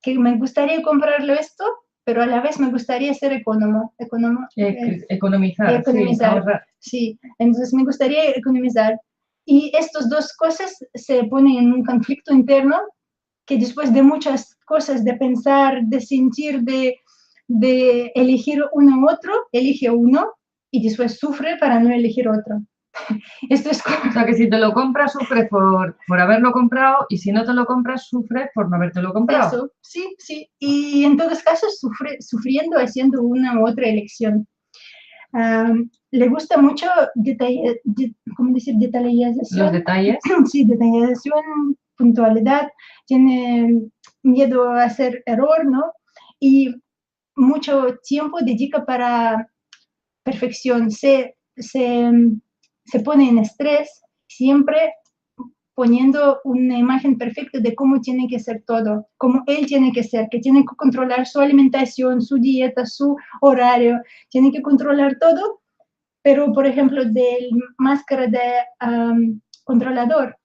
[SPEAKER 2] que me gustaría comprarlo esto, pero a la vez me gustaría ser
[SPEAKER 1] economizar, sí, ahorrar.
[SPEAKER 2] Sí, entonces me gustaría economizar. Y estas dos cosas se ponen en un conflicto interno que después de muchas cosas, de pensar, de sentir, de elegir uno u otro, elige uno y después sufre para no elegir otro. Esto es como...
[SPEAKER 1] O sea, que si te lo compras, sufres por haberlo comprado, y si no te lo compras, sufres por no habértelo comprado.
[SPEAKER 2] Eso, sí, sí. Y en todos casos, sufriendo, haciendo una u otra elección. Le gusta mucho ¿cómo decir? Detallización.
[SPEAKER 1] Los detalles.
[SPEAKER 2] Sí, detallación, puntualidad. Tiene miedo a hacer error, ¿no? Y mucho tiempo dedica para perfección. Se pone en estrés siempre poniendo una imagen perfecta de cómo tiene que ser todo, cómo él tiene que ser, que tiene que controlar su alimentación, su dieta, su horario, tiene que controlar todo, pero por ejemplo del máscara de controlador,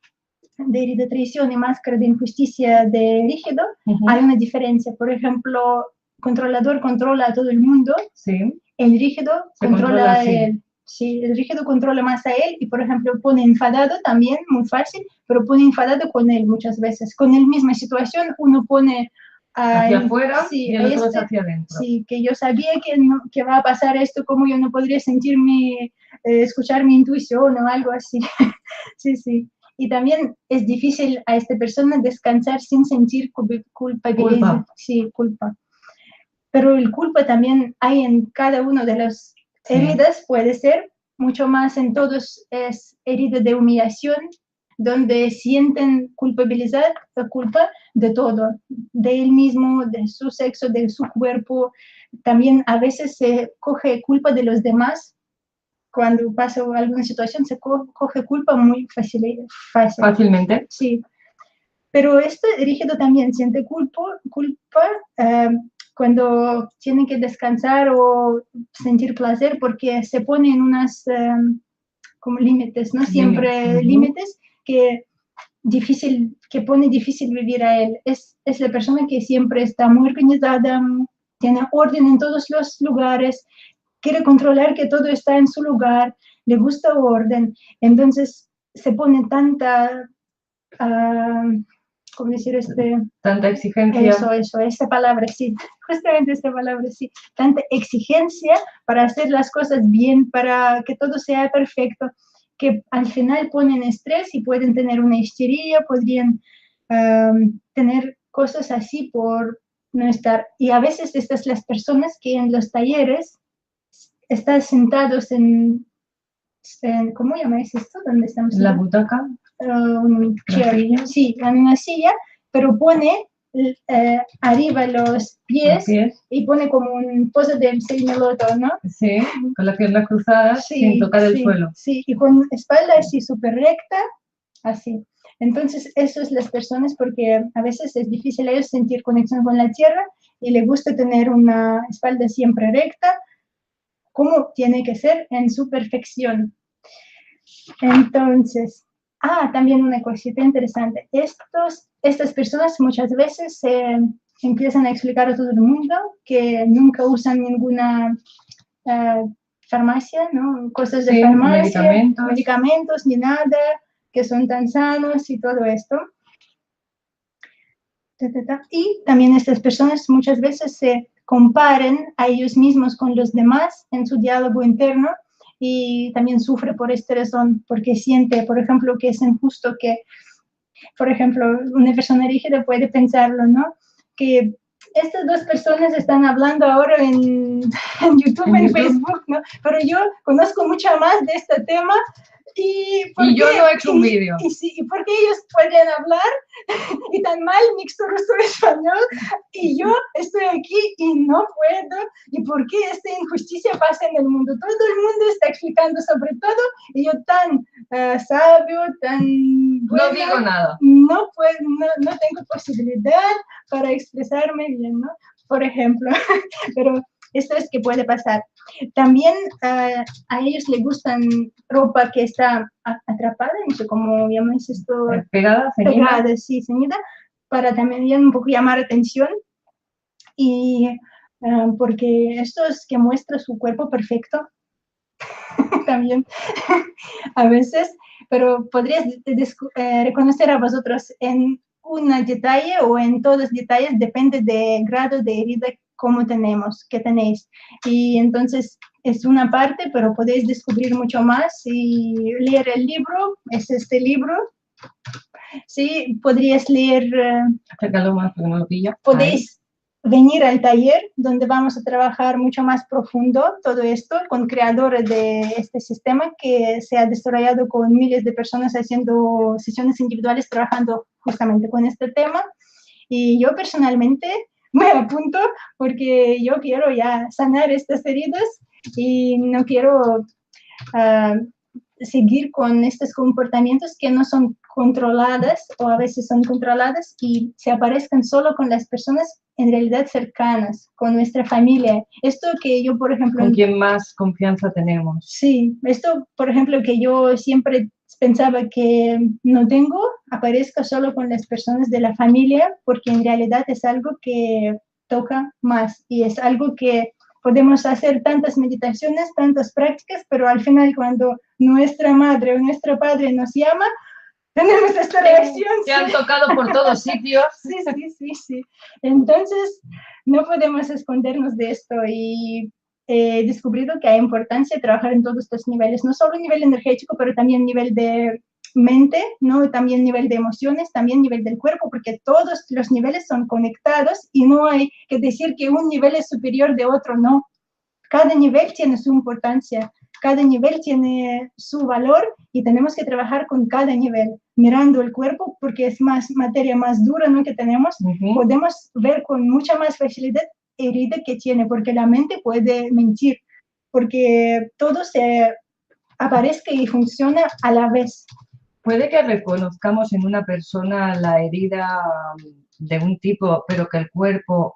[SPEAKER 2] de herida de traición y máscara de injusticia de rígido, hay una diferencia. Por ejemplo, controlador controla a todo el mundo,
[SPEAKER 1] Sí.
[SPEAKER 2] el rígido controla a él. Sí, el rígido controla más a él y, por ejemplo, pone enfadado también, muy fácil, pero pone enfadado con él muchas veces. Con la misma situación, uno pone
[SPEAKER 1] hacia afuera
[SPEAKER 2] sí,
[SPEAKER 1] y el otro es hacia adentro.
[SPEAKER 2] Sí, que yo sabía que va a pasar esto, como yo no podría sentirme, escuchar mi intuición o algo así. Sí, sí. Y también es difícil a esta persona descansar sin sentir culpa. Sí, culpa. Pero el culpa también hay en cada uno de las heridas, puede ser, mucho más en todos es herida de humillación, donde sienten culpabilidad o culpa de todo, de él mismo, de su sexo, de su cuerpo. También a veces se coge culpa de los demás. Cuando pasa alguna situación se coge culpa muy
[SPEAKER 1] fácilmente.
[SPEAKER 2] Sí. Pero este rígido también siente culpa cuando tiene que descansar o sentir placer porque se pone en unas como límites, ¿no? Siempre límites que pone difícil vivir a él. Es la persona que siempre está muy organizada, tiene orden en todos los lugares, quiere controlar que todo está en su lugar, le gusta orden, entonces se pone tanta... ¿cómo decir?
[SPEAKER 1] Tanta exigencia.
[SPEAKER 2] Eso, esa palabra, sí, justamente esa palabra, sí. Tanta exigencia para hacer las cosas bien, para que todo sea perfecto, que al final ponen estrés y pueden tener una histeria, podrían tener cosas así por no estar. Y a veces estas las personas que en los talleres están sentados en ¿cómo llamáis esto? ¿Dónde estamos?
[SPEAKER 1] La butaca.
[SPEAKER 2] Sí, en una silla, pero pone arriba los pies y pone como un pose de señaloto, ¿no?
[SPEAKER 1] Sí, con las piernas cruzadas, sin tocar el suelo.
[SPEAKER 2] Sí, y con espalda así súper recta, así. Entonces, eso es las personas porque a veces es difícil a ellos sentir conexión con la tierra y les gusta tener una espalda siempre recta, como tiene que ser en su perfección. Entonces, también una cosita interesante. Estas personas muchas veces empiezan a explicar a todo el mundo que nunca usan ninguna farmacia, ¿no? Cosas de farmacia, medicamentos ni nada, que son tan sanos y todo esto. Y también estas personas muchas veces se comparen a ellos mismos con los demás en su diálogo interno y también sufre por esta razón, porque siente, por ejemplo, que es injusto que, por ejemplo, una persona rígida puede pensarlo, ¿no? Que estas dos personas están hablando ahora en YouTube, en Facebook, ¿no? Pero yo conozco mucho más de este tema y
[SPEAKER 1] yo no he hecho un vídeo.
[SPEAKER 2] ¿Y por qué ellos pueden hablar y tan mal mixto ruso-español y yo estoy aquí y no puedo? ¿Y por qué esta injusticia pasa en el mundo? Todo el mundo está explicando sobre todo y yo tan sabio, tan bueno,
[SPEAKER 1] no digo nada.
[SPEAKER 2] No tengo posibilidad para expresarme bien, ¿no? Por ejemplo, pero esto es que puede pasar. También a ellos les gustan ropa que está atrapada, no sé cómo llamáis esto.
[SPEAKER 1] Pegada, ceñida.
[SPEAKER 2] Pegada, sí, ceñida, para también un poco llamar atención. Y porque esto es que muestra su cuerpo perfecto también a veces, pero podrías reconocer a vosotros en un detalle o en todos los detalles, depende del grado de herida que tenéis. Y entonces es una parte, pero podéis descubrir mucho más y leer el libro, es este libro. Sí, podrías leer...
[SPEAKER 1] Acércalo más porque no lo pillo.
[SPEAKER 2] Podéis venir al taller donde vamos a trabajar mucho más profundo todo esto con creadores de este sistema que se ha desarrollado con miles de personas haciendo sesiones individuales trabajando justamente con este tema. Y yo personalmente me apunto porque yo quiero ya sanar estas heridas y no quiero seguir con estos comportamientos que no son controladas o a veces son controladas y se aparezcan solo con las personas en realidad cercanas, con nuestra familia. Esto que yo, por ejemplo...
[SPEAKER 1] ¿Con quién más confianza tenemos?
[SPEAKER 2] Sí, esto, por ejemplo, que yo siempre pensaba que no tengo, aparezca solo con las personas de la familia, porque en realidad es algo que toca más y es algo que podemos hacer tantas meditaciones, tantas prácticas, pero al final cuando nuestra madre o nuestro padre nos llama, tenemos esta reacción.
[SPEAKER 1] Se han tocado por todos sitios.
[SPEAKER 2] Sí. Entonces, no podemos escondernos de esto y he descubierto que hay importancia de trabajar en todos estos niveles, no solo a nivel energético, pero también a nivel de mente, ¿no? También nivel de emociones, también nivel del cuerpo, porque todos los niveles son conectados y no hay que decir que un nivel es superior de otro, no. Cada nivel tiene su importancia, cada nivel tiene su valor y tenemos que trabajar con cada nivel, mirando el cuerpo porque es más materia más dura, ¿no? Que tenemos, podemos ver con mucha más facilidad herida que tiene, porque la mente puede mentir, porque todo se aparezca y funciona a la vez.
[SPEAKER 1] Puede que reconozcamos en una persona la herida de un tipo, pero que el cuerpo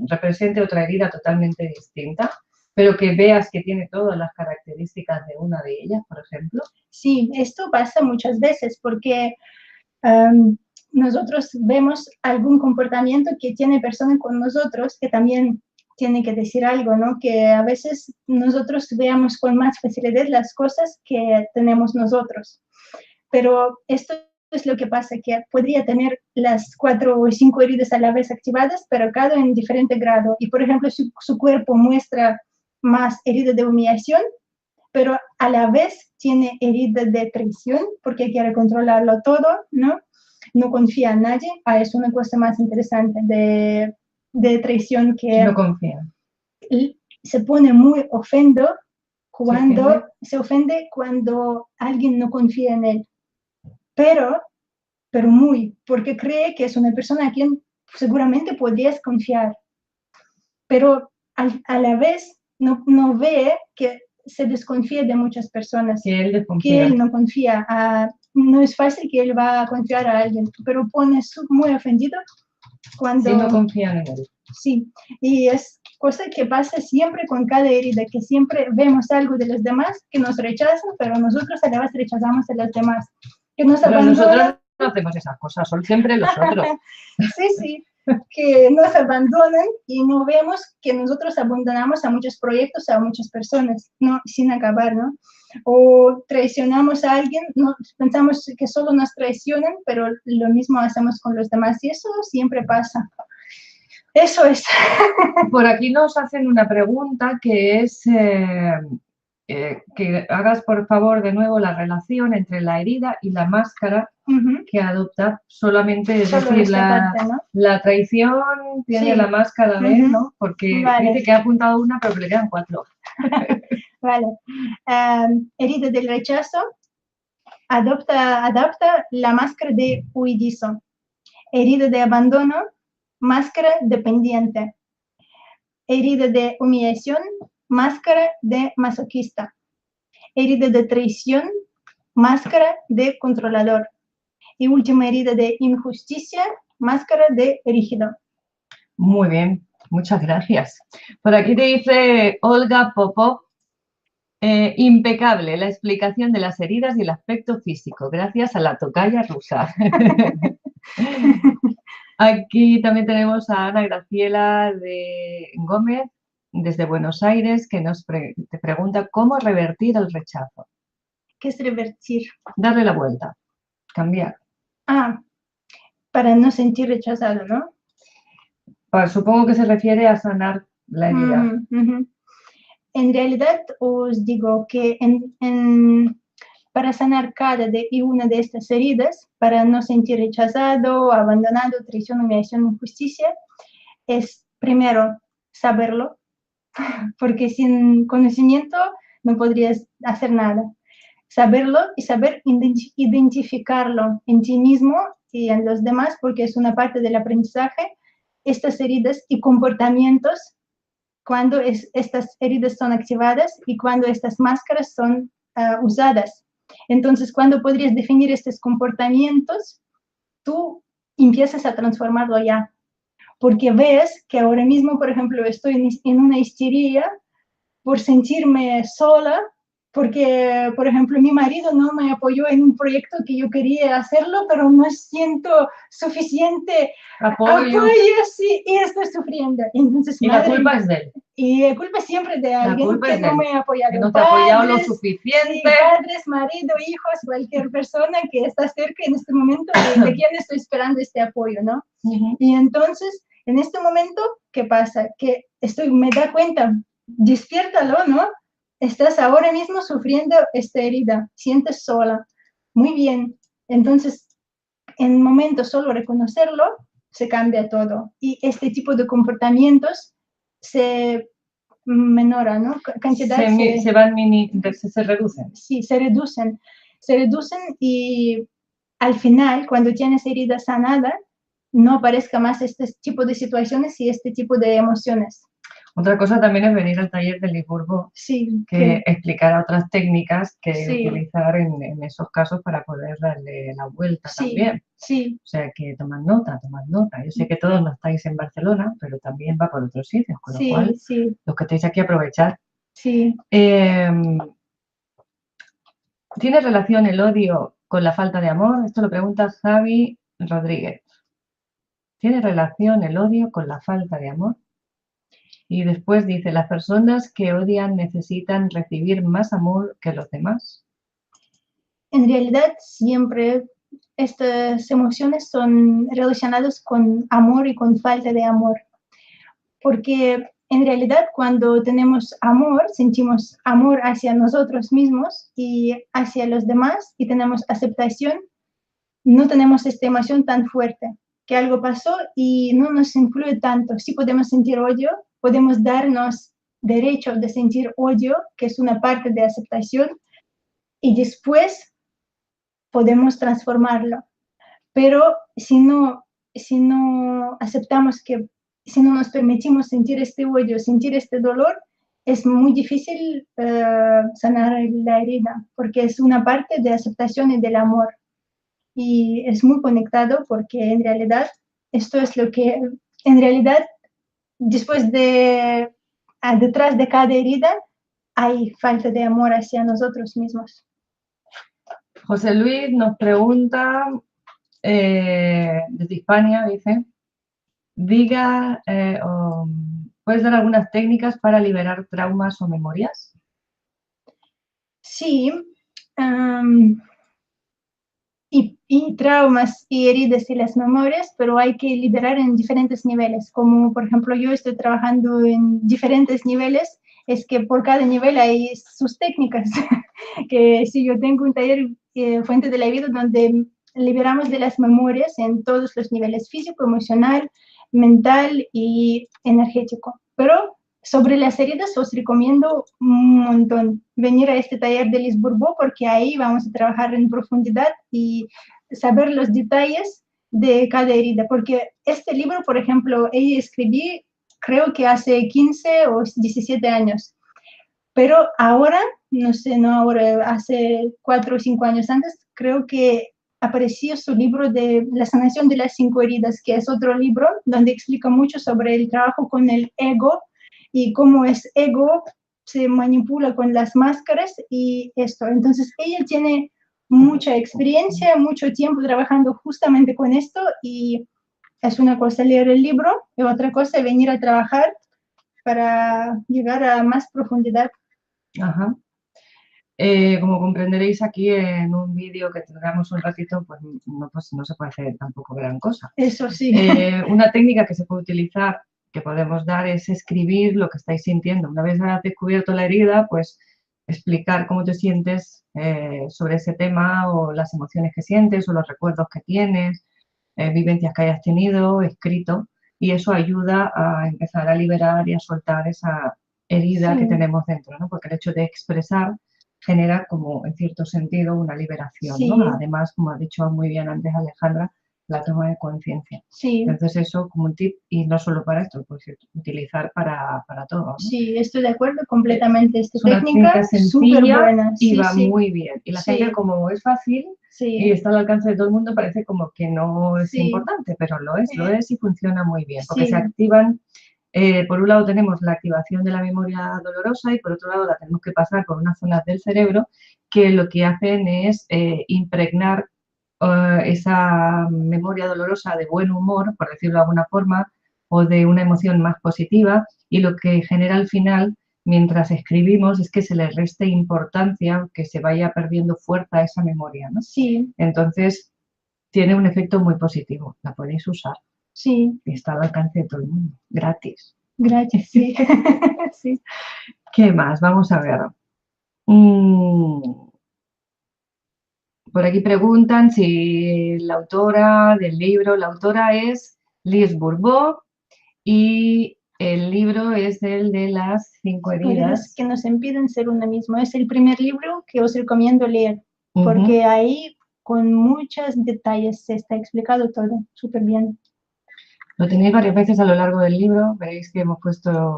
[SPEAKER 1] represente otra herida totalmente distinta, pero que veas que tiene todas las características de una de ellas, por ejemplo.
[SPEAKER 2] Sí, esto pasa muchas veces porque nosotros vemos algún comportamiento que tiene persona con nosotros que también tiene que decir algo, ¿no? Que a veces nosotros veamos con más facilidad las cosas que tenemos nosotros. Pero esto es lo que pasa, que podría tener las 4 o 5 heridas a la vez activadas, pero cada en diferente grado. Y, por ejemplo, su cuerpo muestra más heridas de humillación, pero a la vez tiene heridas de traición, porque quiere controlarlo todo, ¿no? No confía en nadie. Es una cosa más interesante de traición que...
[SPEAKER 1] No confía.
[SPEAKER 2] Se pone muy ofendido cuando se ofende cuando alguien no confía en él. Pero muy, porque cree que es una persona a quien seguramente podrías confiar. Pero a la vez no ve que se desconfía de muchas personas.
[SPEAKER 1] Que él desconfía.
[SPEAKER 2] Que él no confía. No es fácil que él va a confiar a alguien, pero pone muy ofendido cuando...
[SPEAKER 1] Sí, no confían en él.
[SPEAKER 2] Sí, y es cosa que pasa siempre con cada herida, que siempre vemos algo de los demás que nos rechazan, pero nosotros a la vez rechazamos a los demás. Que nos
[SPEAKER 1] pero
[SPEAKER 2] abandonan.
[SPEAKER 1] Nosotros no hacemos esas cosas, son siempre los otros.
[SPEAKER 2] Sí, que nos abandonan y no vemos que nosotros abandonamos a muchos proyectos, a muchas personas, ¿no? Sin acabar, ¿no? O traicionamos a alguien, no, pensamos que solo nos traicionan, pero lo mismo hacemos con los demás y eso siempre pasa. Eso es.
[SPEAKER 1] Por aquí nos hacen una pregunta que es que hagas por favor de nuevo la relación entre la herida y la máscara que adopta solamente, es decir,
[SPEAKER 2] parte, ¿no?
[SPEAKER 1] la traición tiene la máscara de él, ¿no? Porque dice que ha apuntado una pero que le quedan 4.
[SPEAKER 2] Vale. Herida del rechazo adapta la máscara de huidizo. Herida de abandono, máscara dependiente. Herida de humillación, máscara de masoquista. Herida de traición, máscara de controlador. Y última herida de injusticia, máscara de rígido.
[SPEAKER 1] Muy bien, muchas gracias. Por aquí te dice Olga Popov, impecable la explicación de las heridas y el aspecto físico, gracias a la tocaya rusa. Aquí también tenemos a Ana Graciela de Gómez, desde Buenos Aires, que te pregunta cómo revertir el rechazo.
[SPEAKER 2] ¿Qué es revertir?
[SPEAKER 1] Darle la vuelta, cambiar.
[SPEAKER 2] Para no sentir rechazado, ¿no?
[SPEAKER 1] Supongo que se refiere a sanar la herida.
[SPEAKER 2] En realidad os digo que para sanar cada una de estas heridas, para no sentir rechazado, abandonado, traición, humillación, injusticia, es primero saberlo, porque sin conocimiento no podrías hacer nada. Saberlo y saber identificarlo en ti mismo y en los demás, porque es una parte del aprendizaje, estas heridas y comportamientos, cuando estas heridas son activadas y cuando estas máscaras son usadas. Entonces, cuando podrías definir estos comportamientos, tú empiezas a transformarlo ya. Porque ves que ahora mismo, por ejemplo, estoy en una histeria por sentirme sola porque, por ejemplo, mi marido no me apoyó en un proyecto que yo quería hacerlo, pero no siento suficiente apoyo, sí, y estoy sufriendo. Entonces,
[SPEAKER 1] y la culpa es de él.
[SPEAKER 2] Y la culpa es siempre de alguien que no me ha apoyado.
[SPEAKER 1] Que no te ha apoyado lo suficiente.
[SPEAKER 2] Sí, padres, marido, hijos, cualquier persona que está cerca en este momento de quien estoy esperando este apoyo, ¿no? Y entonces, en este momento, ¿qué pasa? Que me da cuenta, despiértalo, ¿no? Estás ahora mismo sufriendo esta herida, sientes sola. Muy bien. Entonces, en un momento solo reconocerlo, se cambia todo. Y este tipo de comportamientos se menora, ¿no?
[SPEAKER 1] Se reducen.
[SPEAKER 2] Sí, se reducen. Se reducen y al final, cuando tienes herida sanada, no aparezca más este tipo de situaciones y este tipo de emociones.
[SPEAKER 1] Otra cosa también es venir al taller de Limburgo,
[SPEAKER 2] sí,
[SPEAKER 1] que explicará otras técnicas que utilizar en esos casos para poder darle la vuelta también.
[SPEAKER 2] Sí.
[SPEAKER 1] O sea que tomad nota. Yo sé que todos no estáis en Barcelona, pero también va por otros sitios, con lo cual los que estáis aquí aprovechad.
[SPEAKER 2] Sí.
[SPEAKER 1] ¿Tiene relación el odio con la falta de amor? Esto lo pregunta Javi Rodríguez. ¿Tiene relación el odio con la falta de amor? Y después dice, ¿las personas que odian necesitan recibir más amor que los demás?
[SPEAKER 2] En realidad, siempre estas emociones son relacionadas con amor y con falta de amor. Porque en realidad, cuando tenemos amor, sentimos amor hacia nosotros mismos y hacia los demás y tenemos aceptación, no tenemos esta emoción tan fuerte, que algo pasó y no nos influye tanto. Sí podemos sentir odio, podemos darnos derecho de sentir odio, que es una parte de aceptación, y después podemos transformarlo. Pero si no aceptamos si no nos permitimos sentir este odio, sentir este dolor, es muy difícil sanar la herida, porque es una parte de aceptación y del amor. Y es muy conectado porque en realidad esto es lo que, en realidad, detrás de cada herida hay falta de amor hacia nosotros mismos.
[SPEAKER 1] José Luis nos pregunta, desde España, dice, ¿puedes dar algunas técnicas para liberar traumas o memorias?
[SPEAKER 2] Sí, y traumas y heridas y las memorias, pero hay que liberar en diferentes niveles. Como, por ejemplo, yo estoy trabajando en diferentes niveles, es que por cada nivel hay sus técnicas. Que si yo tengo un taller Fuente de la Vida donde liberamos de las memorias en todos los niveles, físico, emocional, mental y energético. Pero sobre las heridas os recomiendo un montón venir a este taller de Limburgo porque ahí vamos a trabajar en profundidad y saber los detalles de cada herida. Porque este libro, por ejemplo, ella escribí creo que hace 15 o 17 años. Pero ahora, no sé, no ahora, hace 4 o 5 años antes, creo que apareció su libro de La sanación de las 5 heridas, que es otro libro donde explica mucho sobre el trabajo con el ego y cómo es ego se manipula con las máscaras y esto. Entonces, ella tiene mucha experiencia, mucho tiempo trabajando justamente con esto y es una cosa leer el libro y otra cosa venir a trabajar para llegar a más profundidad.
[SPEAKER 1] Ajá. Como comprenderéis aquí en un vídeo que tengamos un ratito, pues no se puede hacer tampoco gran cosa.
[SPEAKER 2] Eso sí.
[SPEAKER 1] Una técnica que se puede utilizar, que podemos dar, es escribir lo que estáis sintiendo. Una vez has descubierto la herida, pues explicar cómo te sientes sobre ese tema o las emociones que sientes o los recuerdos que tienes, vivencias que hayas tenido, escrito, y eso ayuda a empezar a liberar y a soltar esa herida que tenemos dentro, ¿no? Porque el hecho de expresar genera como, en cierto sentido, una liberación, ¿no? Además, como ha dicho muy bien antes Alejandra, la toma de conciencia. Entonces eso como un tip, y no solo para esto, pues utilizar para todo, ¿no?
[SPEAKER 2] Sí, estoy de acuerdo completamente. Esta
[SPEAKER 1] es una
[SPEAKER 2] técnica
[SPEAKER 1] sencilla
[SPEAKER 2] buena.
[SPEAKER 1] Y va muy bien. Y la gente, como es fácil y está al alcance de todo el mundo, parece como que no es importante, pero lo es y funciona muy bien, porque se activan Por un lado tenemos la activación de la memoria dolorosa y por otro lado la tenemos que pasar por unas zonas del cerebro que lo que hacen es impregnar esa memoria dolorosa de buen humor, por decirlo de alguna forma, o de una emoción más positiva, y lo que genera al final, mientras escribimos, es que se le reste importancia, que se vaya perdiendo fuerza a esa memoria, ¿no?
[SPEAKER 2] Sí,
[SPEAKER 1] Entonces, tiene un efecto muy positivo, la podéis usar
[SPEAKER 2] sí,
[SPEAKER 1] y está al alcance de todo el mundo, gratis.
[SPEAKER 2] gracias, sí. Sí.
[SPEAKER 1] ¿Qué más? Vamos a ver. Por aquí preguntan si la autora del libro, la autora es Liz Bourbeau y el libro es el de las 5 heridas.
[SPEAKER 2] Que nos impiden ser uno mismo. Es el primer libro que os recomiendo leer,
[SPEAKER 1] Ujú.
[SPEAKER 2] porque ahí con muchos detalles se está explicado todo súper bien.
[SPEAKER 1] Lo tenéis varias veces a lo largo del libro, veréis que hemos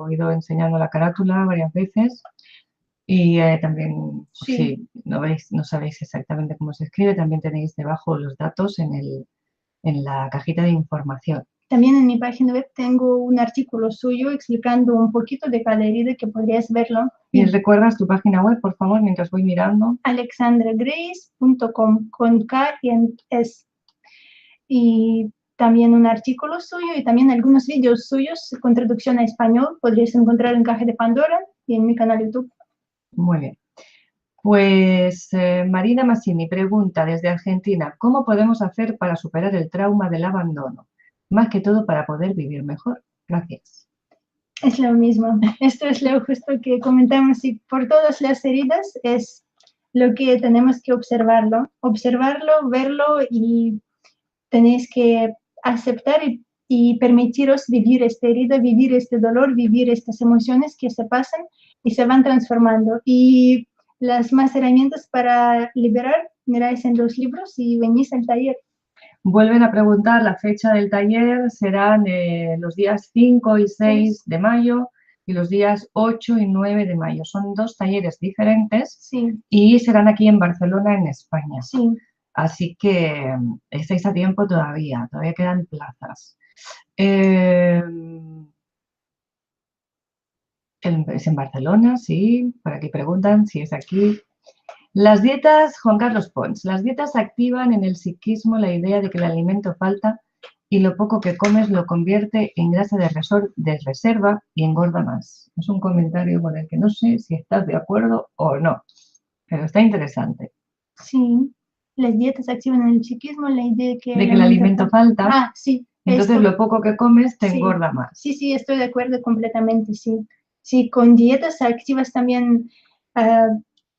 [SPEAKER 1] ido enseñando la carátula varias veces y también,
[SPEAKER 2] Sí.
[SPEAKER 1] si no sabéis exactamente cómo se escribe, también tenéis debajo los datos en la cajita de información.
[SPEAKER 2] También en mi página web tengo un artículo suyo explicando un poquito de cada herida que podrías verlo.
[SPEAKER 1] ¿Y recuerdas tu página web, por favor, mientras voy mirando?
[SPEAKER 2] alexandragrace.com con K y S. Y también un artículo suyo y también algunos vídeos suyos con traducción a español podrías encontrar en Caja de Pandora y en mi canal YouTube.
[SPEAKER 1] Muy bien. Pues Marina Massini pregunta desde Argentina, ¿cómo podemos hacer para superar el trauma del abandono? Más que todo para poder vivir mejor. Gracias.
[SPEAKER 2] Es lo mismo. Esto es lo justo que comentamos y por todas las heridas es lo que tenemos que observarlo, verlo y tenéis que aceptar y permitiros vivir esta herida, vivir este dolor, vivir estas emociones que se pasan y se van transformando. Y las más herramientas para liberar, miráis en los libros y venís al taller.
[SPEAKER 1] Vuelven a preguntar, la fecha del taller serán los días 5 y 6 de mayo y los días 8 y 9 de mayo. Son 2 talleres diferentes
[SPEAKER 2] Sí.
[SPEAKER 1] Y serán aquí en Barcelona, en España.
[SPEAKER 2] Sí.
[SPEAKER 1] Así que estáis a tiempo todavía quedan plazas. Es en Barcelona, sí, por aquí preguntan si es aquí. Las dietas, Juan Carlos Pons, las dietas activan en el psiquismo la idea de que el alimento falta y lo poco que comes lo convierte en grasa de reserva y engorda más. Es un comentario con el que no sé si estás de acuerdo o no, pero está interesante.
[SPEAKER 2] Sí, las dietas activan en el psiquismo la idea de que
[SPEAKER 1] el alimento falta.
[SPEAKER 2] Ah, sí.
[SPEAKER 1] Entonces lo poco que comes te engorda más.
[SPEAKER 2] Sí, sí, estoy de acuerdo completamente, sí. Sí, con dietas activas también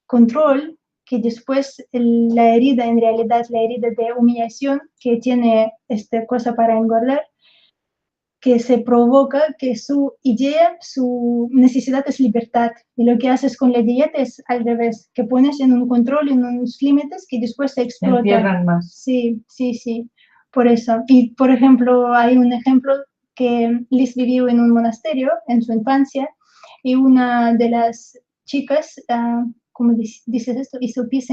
[SPEAKER 2] control, que después la herida, en realidad la herida de humillación que tiene esta cosa para engordar, que se provoca que su idea, su necesidad es libertad. Y lo que haces con la dieta es al revés, que pones en un control, en unos límites que después se explotan.
[SPEAKER 1] Se encierran más.
[SPEAKER 2] Sí, sí, sí. Por eso. Y, por ejemplo, hay un ejemplo que Liz vivió en un monasterio en su infancia y una de las chicas, ¿cómo dices esto? Hizo pis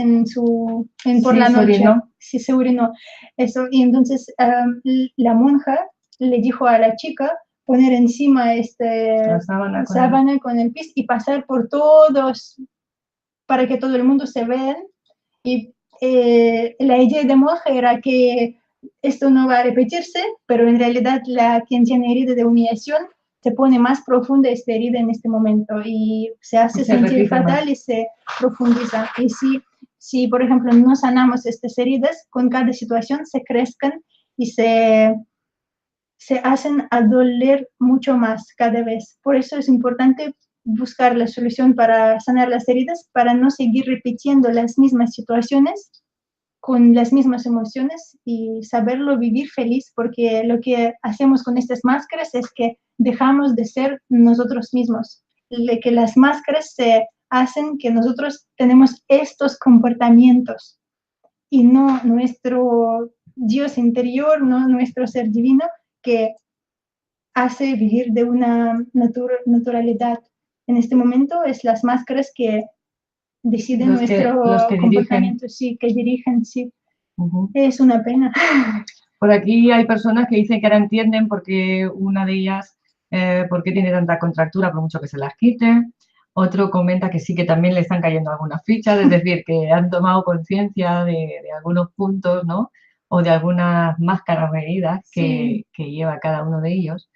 [SPEAKER 2] por la noche.
[SPEAKER 1] Orinó.
[SPEAKER 2] Sí, se orinó. Eso. Y entonces la monja le dijo a la chica poner encima
[SPEAKER 1] la
[SPEAKER 2] sábana con el pis y pasar por todos para que todo el mundo se vea. Y la idea de monja era que esto no va a repetirse, pero en realidad quien tiene herida de humillación se pone más profunda esta herida en este momento y se hace sentir fatal y se profundiza. Y si, por ejemplo, no sanamos estas heridas, con cada situación se crezcan y se hacen a doler mucho más cada vez. Por eso es importante buscar la solución para sanar las heridas, para no seguir repitiendo las mismas situaciones con las mismas emociones y saberlo vivir feliz, porque lo que hacemos con estas máscaras es que dejamos de ser nosotros mismos, que las máscaras se hacen que nosotros tenemos estos comportamientos y no nuestro Dios interior, no nuestro ser divino, que hace vivir de una naturalidad. En este momento es las máscaras que deciden nuestro comportamiento, sí, que dirigen, sí. Es una pena.
[SPEAKER 1] Por aquí hay personas que dicen que ahora entienden porque una de ellas por qué tiene tanta contractura por mucho que se las quite. Otro comenta que sí, que también le están cayendo algunas fichas, es decir, que han tomado conciencia de algunos puntos, ¿no? O de algunas máscaras o heridas que lleva cada uno de ellos.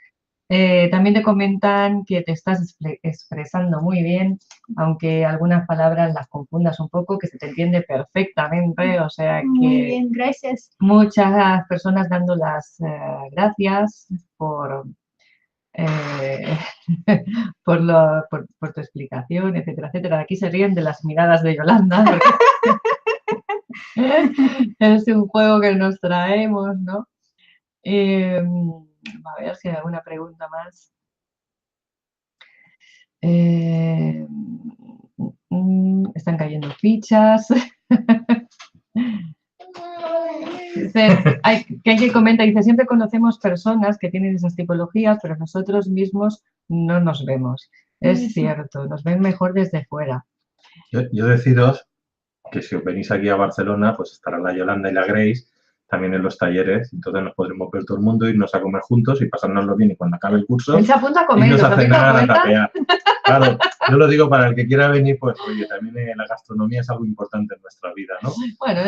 [SPEAKER 1] También te comentan que te estás expresando muy bien, aunque algunas palabras las confundas un poco, que se te entiende perfectamente, o sea que
[SPEAKER 2] Muy bien, gracias.
[SPEAKER 1] muchas personas dando las gracias por, eh, por tu explicación, etcétera, etcétera. Aquí se ríen de las miradas de Yolanda, porque es un juego que nos traemos, ¿no? A ver si hay alguna pregunta más. Están cayendo fichas. Que comenta, dice, siempre conocemos personas que tienen esas tipologías, pero nosotros mismos no nos vemos. Es cierto, nos ven mejor desde fuera.
[SPEAKER 4] Yo deciros que si os venís aquí a Barcelona, pues estará la Yolanda y la Grace también en los talleres, entonces nos podremos ver todo el mundo, irnos a comer juntos y pasárnoslo bien, y cuando acabe el curso,
[SPEAKER 1] Él se apunta a comer,
[SPEAKER 4] irnos
[SPEAKER 1] ¿os
[SPEAKER 4] a
[SPEAKER 1] habéis dado
[SPEAKER 4] cenar, a
[SPEAKER 1] cuenta?
[SPEAKER 4] tapear. Claro, yo lo digo para el que quiera venir, pues oye, también la gastronomía es algo importante en nuestra vida, ¿no?
[SPEAKER 1] Bueno,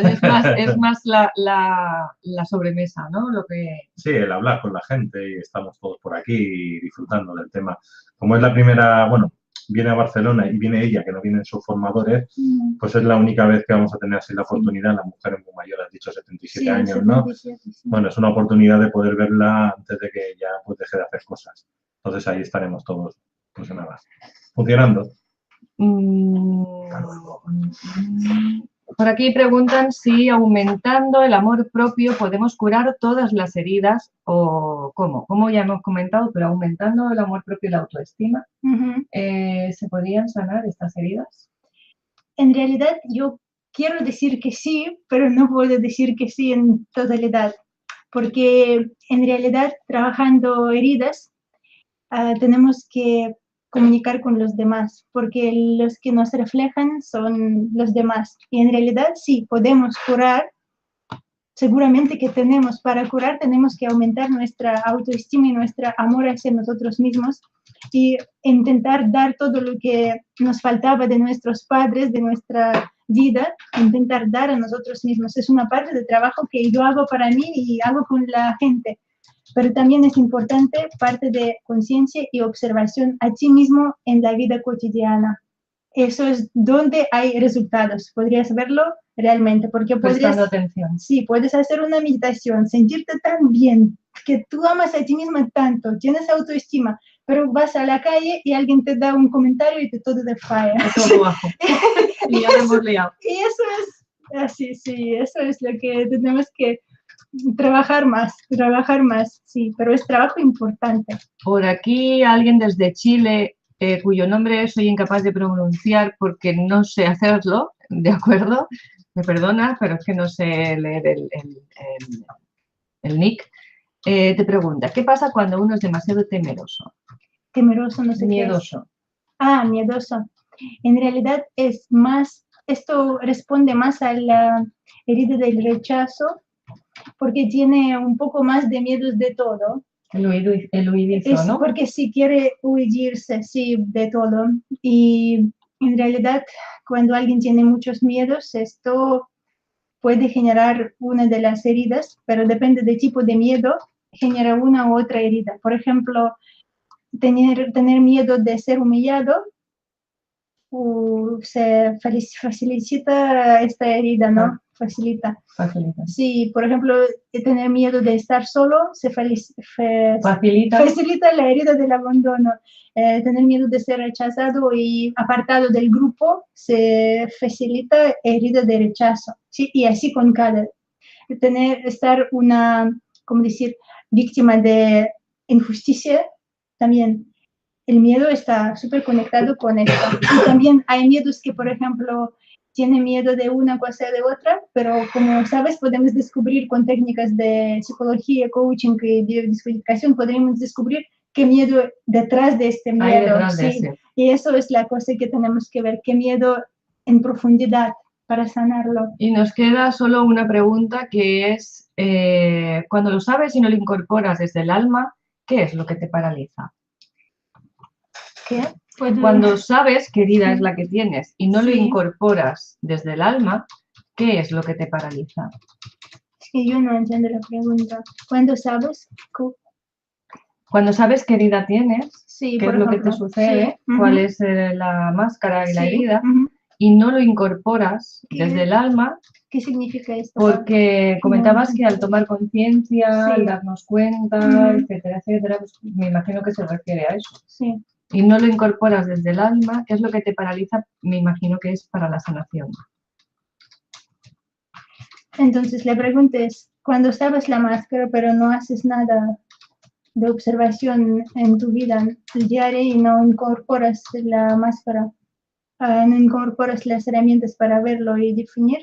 [SPEAKER 1] es más la sobremesa, ¿no? Lo que...
[SPEAKER 4] Sí, el hablar con la gente y estamos todos por aquí disfrutando del tema. Como es la primera, bueno, viene a Barcelona y viene ella, que no vienen sus formadores, pues es la única vez que vamos a tener así la oportunidad. La mujer es muy mayor, has dicho 77 años, ¿no?
[SPEAKER 2] 77, sí.
[SPEAKER 4] Bueno, es una oportunidad de poder verla antes de que ya pues deje de hacer cosas. Entonces ahí estaremos todos, pues nada, funcionando.
[SPEAKER 1] Por aquí preguntan si aumentando el amor propio podemos curar todas las heridas o cómo. Como ya hemos comentado, pero aumentando el amor propio y la autoestima, ¿se podrían sanar estas heridas?
[SPEAKER 2] En realidad yo quiero decir que sí, pero no puedo decir que sí en totalidad, porque en realidad trabajando heridas tenemos que comunicar con los demás, porque los que nos reflejan son los demás. Y en realidad sí, podemos curar. Seguramente que para curar tenemos que aumentar nuestra autoestima y nuestro amor hacia nosotros mismos y intentar dar todo lo que nos faltaba de nuestros padres, de nuestra vida, intentar dar a nosotros mismos. Es una parte del trabajo que yo hago para mí y hago con la gente, pero también es importante parte de conciencia y observación a ti mismo en la vida cotidiana. Eso es donde hay resultados. Podrías verlo realmente, porque
[SPEAKER 1] prestando atención.
[SPEAKER 2] Sí, puedes hacer una meditación, sentirte tan bien, que tú amas a ti misma tanto, tienes autoestima, pero vas a la calle y alguien te da un comentario y todo te falla.
[SPEAKER 1] Todo bajo. Y ya lo hemos liado.
[SPEAKER 2] Y eso es así, sí, eso es lo que tenemos que trabajar más, sí, pero es trabajo importante.
[SPEAKER 1] Por aquí alguien desde Chile, cuyo nombre soy incapaz de pronunciar porque no sé hacerlo, ¿de acuerdo? Me perdona, pero es que no sé leer el nick. Te pregunta, ¿qué pasa cuando uno es demasiado temeroso?
[SPEAKER 2] Temeroso, no sé
[SPEAKER 1] miedoso.
[SPEAKER 2] Qué es. Miedoso. En realidad es más, esto responde más a la herida del rechazo, porque tiene un poco más de miedos de todo.
[SPEAKER 1] El huidizo, ¿no?
[SPEAKER 2] Porque sí quiere huirse, sí, de todo. Y en realidad, cuando alguien tiene muchos miedos, esto puede generar una de las heridas, pero depende del tipo de miedo, genera una u otra herida. Por ejemplo, tener miedo de ser humillado, se facilita esta herida, ¿no? Facilita. Sí, por ejemplo, tener miedo de estar solo se facilita la herida del abandono. Tener miedo de ser rechazado y apartado del grupo se facilita herida de rechazo. Sí, y así con cada. Estar ¿cómo decir?, víctima de injusticia también. El miedo está súper conectado con esto. Y también hay miedos que, por ejemplo, tienen miedo de una cosa o de otra, pero como sabes, podemos descubrir con técnicas de psicología, coaching y biodescodificación, podremos descubrir qué miedo detrás de este miedo. Sí. Y eso es la cosa que tenemos que ver, qué miedo en profundidad para sanarlo.
[SPEAKER 1] Y nos queda solo una pregunta que es, cuando lo sabes y no lo incorporas desde el alma, ¿qué es lo que te paraliza?
[SPEAKER 2] ¿Qué? ¿Puedo-
[SPEAKER 1] Cuando sabes qué herida
[SPEAKER 2] Sí.
[SPEAKER 1] es la que tienes y no lo
[SPEAKER 2] Sí.
[SPEAKER 1] incorporas desde el alma, ¿qué es lo que te paraliza?
[SPEAKER 2] Es que yo no entiendo la pregunta. ¿Cuándo sabes?
[SPEAKER 1] Cuando sabes qué herida tienes,
[SPEAKER 2] Sí,
[SPEAKER 1] qué
[SPEAKER 2] por
[SPEAKER 1] es lo que te
[SPEAKER 2] ejemplo.
[SPEAKER 1] sucede,
[SPEAKER 2] Sí,
[SPEAKER 1] cuál
[SPEAKER 2] ujú,
[SPEAKER 1] es la máscara y la
[SPEAKER 2] sí,
[SPEAKER 1] herida,
[SPEAKER 2] ujú.
[SPEAKER 1] y no lo incorporas
[SPEAKER 2] ¿Qué?
[SPEAKER 1] desde el alma,
[SPEAKER 2] ¿Qué significa esto?
[SPEAKER 1] porque comentabas que al tomar conciencia,
[SPEAKER 2] Sí.
[SPEAKER 1] al darnos cuenta,
[SPEAKER 2] Ujú.
[SPEAKER 1] etcétera, pues me imagino que se refiere a eso.
[SPEAKER 2] Sí.
[SPEAKER 1] Y no lo incorporas desde el alma, ¿qué es lo que te paraliza? Me imagino que es para la sanación.
[SPEAKER 2] Entonces la pregunta es, cuando sabes la máscara pero no haces nada de observación en tu vida diaria y no incorporas la máscara, no incorporas las herramientas para verlo y definir,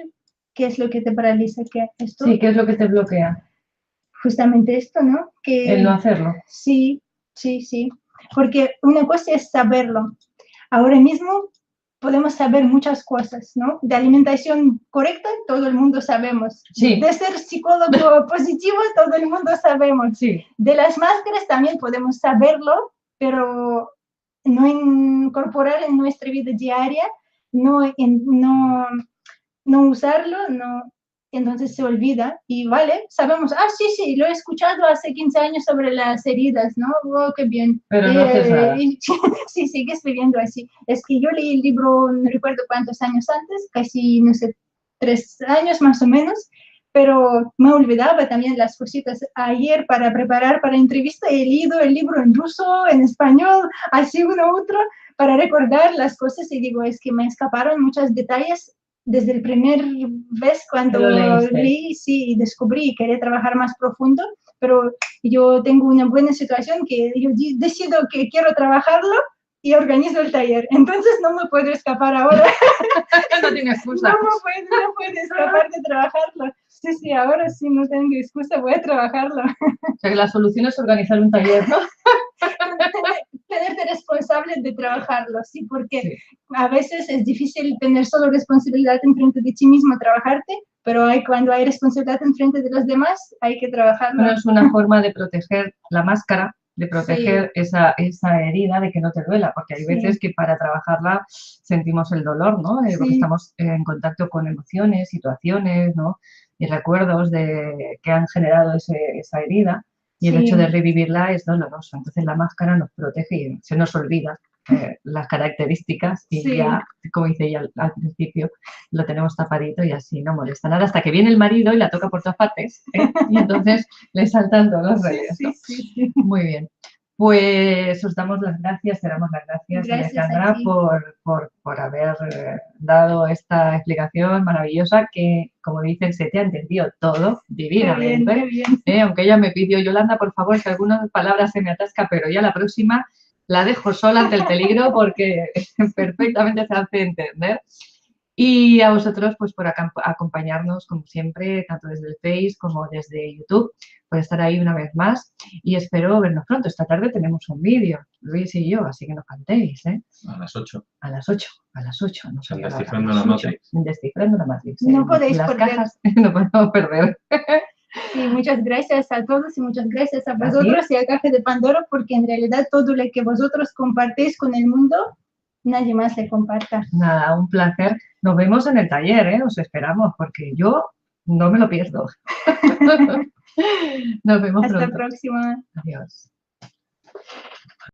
[SPEAKER 2] ¿qué es lo que te paraliza? ¿Qué esto?
[SPEAKER 1] Sí, ¿qué es lo que te bloquea?
[SPEAKER 2] Justamente esto, ¿no?
[SPEAKER 1] El no hacerlo.
[SPEAKER 2] Sí, sí, sí. Porque una cosa es saberlo. Ahora mismo podemos saber muchas cosas, ¿no? De alimentación correcta, todo el mundo sabemos.
[SPEAKER 1] Sí.
[SPEAKER 2] De ser psicólogo positivo, todo el mundo sabemos.
[SPEAKER 1] Sí.
[SPEAKER 2] De las máscaras también podemos saberlo, pero no incorporar en nuestra vida diaria, no usarlo, no, entonces se olvida y vale, sabemos, sí, lo he escuchado hace 15 años sobre las heridas, ¿no? Oh, qué bien.
[SPEAKER 1] Pero no haces nada.
[SPEAKER 2] Sí, sigues viviendo así. Es que yo leí el libro, no recuerdo cuántos años antes, casi, no sé, 3 años más o menos, pero me olvidaba también las cositas. Ayer para preparar para la entrevista he leído el libro en ruso, en español, así uno otro, para recordar las cosas y digo, es que me escaparon muchos detalles desde el primer vez cuando leí, sí, y descubrí y quería trabajar más profundo, pero yo tengo una buena situación que yo decido que quiero trabajarlo y organizo el taller. Entonces no me puedo escapar ahora.
[SPEAKER 1] No tiene excusa.
[SPEAKER 2] No puedo escapar de trabajarlo. Sí, ahora sí no tengo excusa, voy a trabajarlo.
[SPEAKER 1] O sea que la solución es organizar un taller, ¿no?
[SPEAKER 2] Tenerte responsable de trabajarlo, sí, porque a veces es difícil tener solo responsabilidad en frente de ti mismo, trabajarte, pero cuando hay responsabilidad en frente de los demás, hay que trabajarlo.
[SPEAKER 1] Bueno, es una forma de proteger la máscara, de proteger esa herida, de que no te duela, porque hay veces que para trabajarla sentimos el dolor, ¿no? Porque estamos en contacto con emociones, situaciones, ¿no? Y recuerdos que han generado esa herida. Y el hecho de revivirla es doloroso. Entonces la máscara nos protege y se nos olvida las características y ya, como dice ella al principio, lo tenemos tapadito y así no molesta nada hasta que viene el marido y la toca por todas partes y entonces le saltan todos los reyes, ¿no?
[SPEAKER 2] Sí.
[SPEAKER 1] Muy bien. Pues os damos las gracias, te damos las gracias Alejandra, por haber dado esta explicación maravillosa que, como dicen, se te ha entendido todo divinamente.
[SPEAKER 2] Qué bien.
[SPEAKER 1] Aunque ella me pidió, Yolanda, por favor, que algunas palabras se me atasca, pero ya la próxima la dejo sola ante el peligro porque perfectamente se hace entender. Y a vosotros, pues por acompañarnos, como siempre, tanto desde el Face como desde YouTube, por estar ahí una vez más. Y espero vernos pronto. Esta tarde tenemos un vídeo, Luis y yo, así que no faltéis, ¿eh?
[SPEAKER 4] A las 8.
[SPEAKER 1] A las 8, no sé.
[SPEAKER 4] Descifrando la Matrix.
[SPEAKER 1] Descifrando la Matrix.
[SPEAKER 2] No podéis
[SPEAKER 1] las
[SPEAKER 2] perder.
[SPEAKER 1] Cajas, no podemos perder.
[SPEAKER 2] Sí, muchas gracias a todos y muchas gracias a vosotros y a Caja de Pandora, porque en realidad todo lo que vosotros compartéis con el mundo, nadie más le comparta.
[SPEAKER 1] Nada, un placer. Nos vemos en el taller, ¿eh? Os esperamos, porque yo no me lo pierdo. Nos vemos pronto.
[SPEAKER 2] Hasta la próxima.
[SPEAKER 1] Adiós.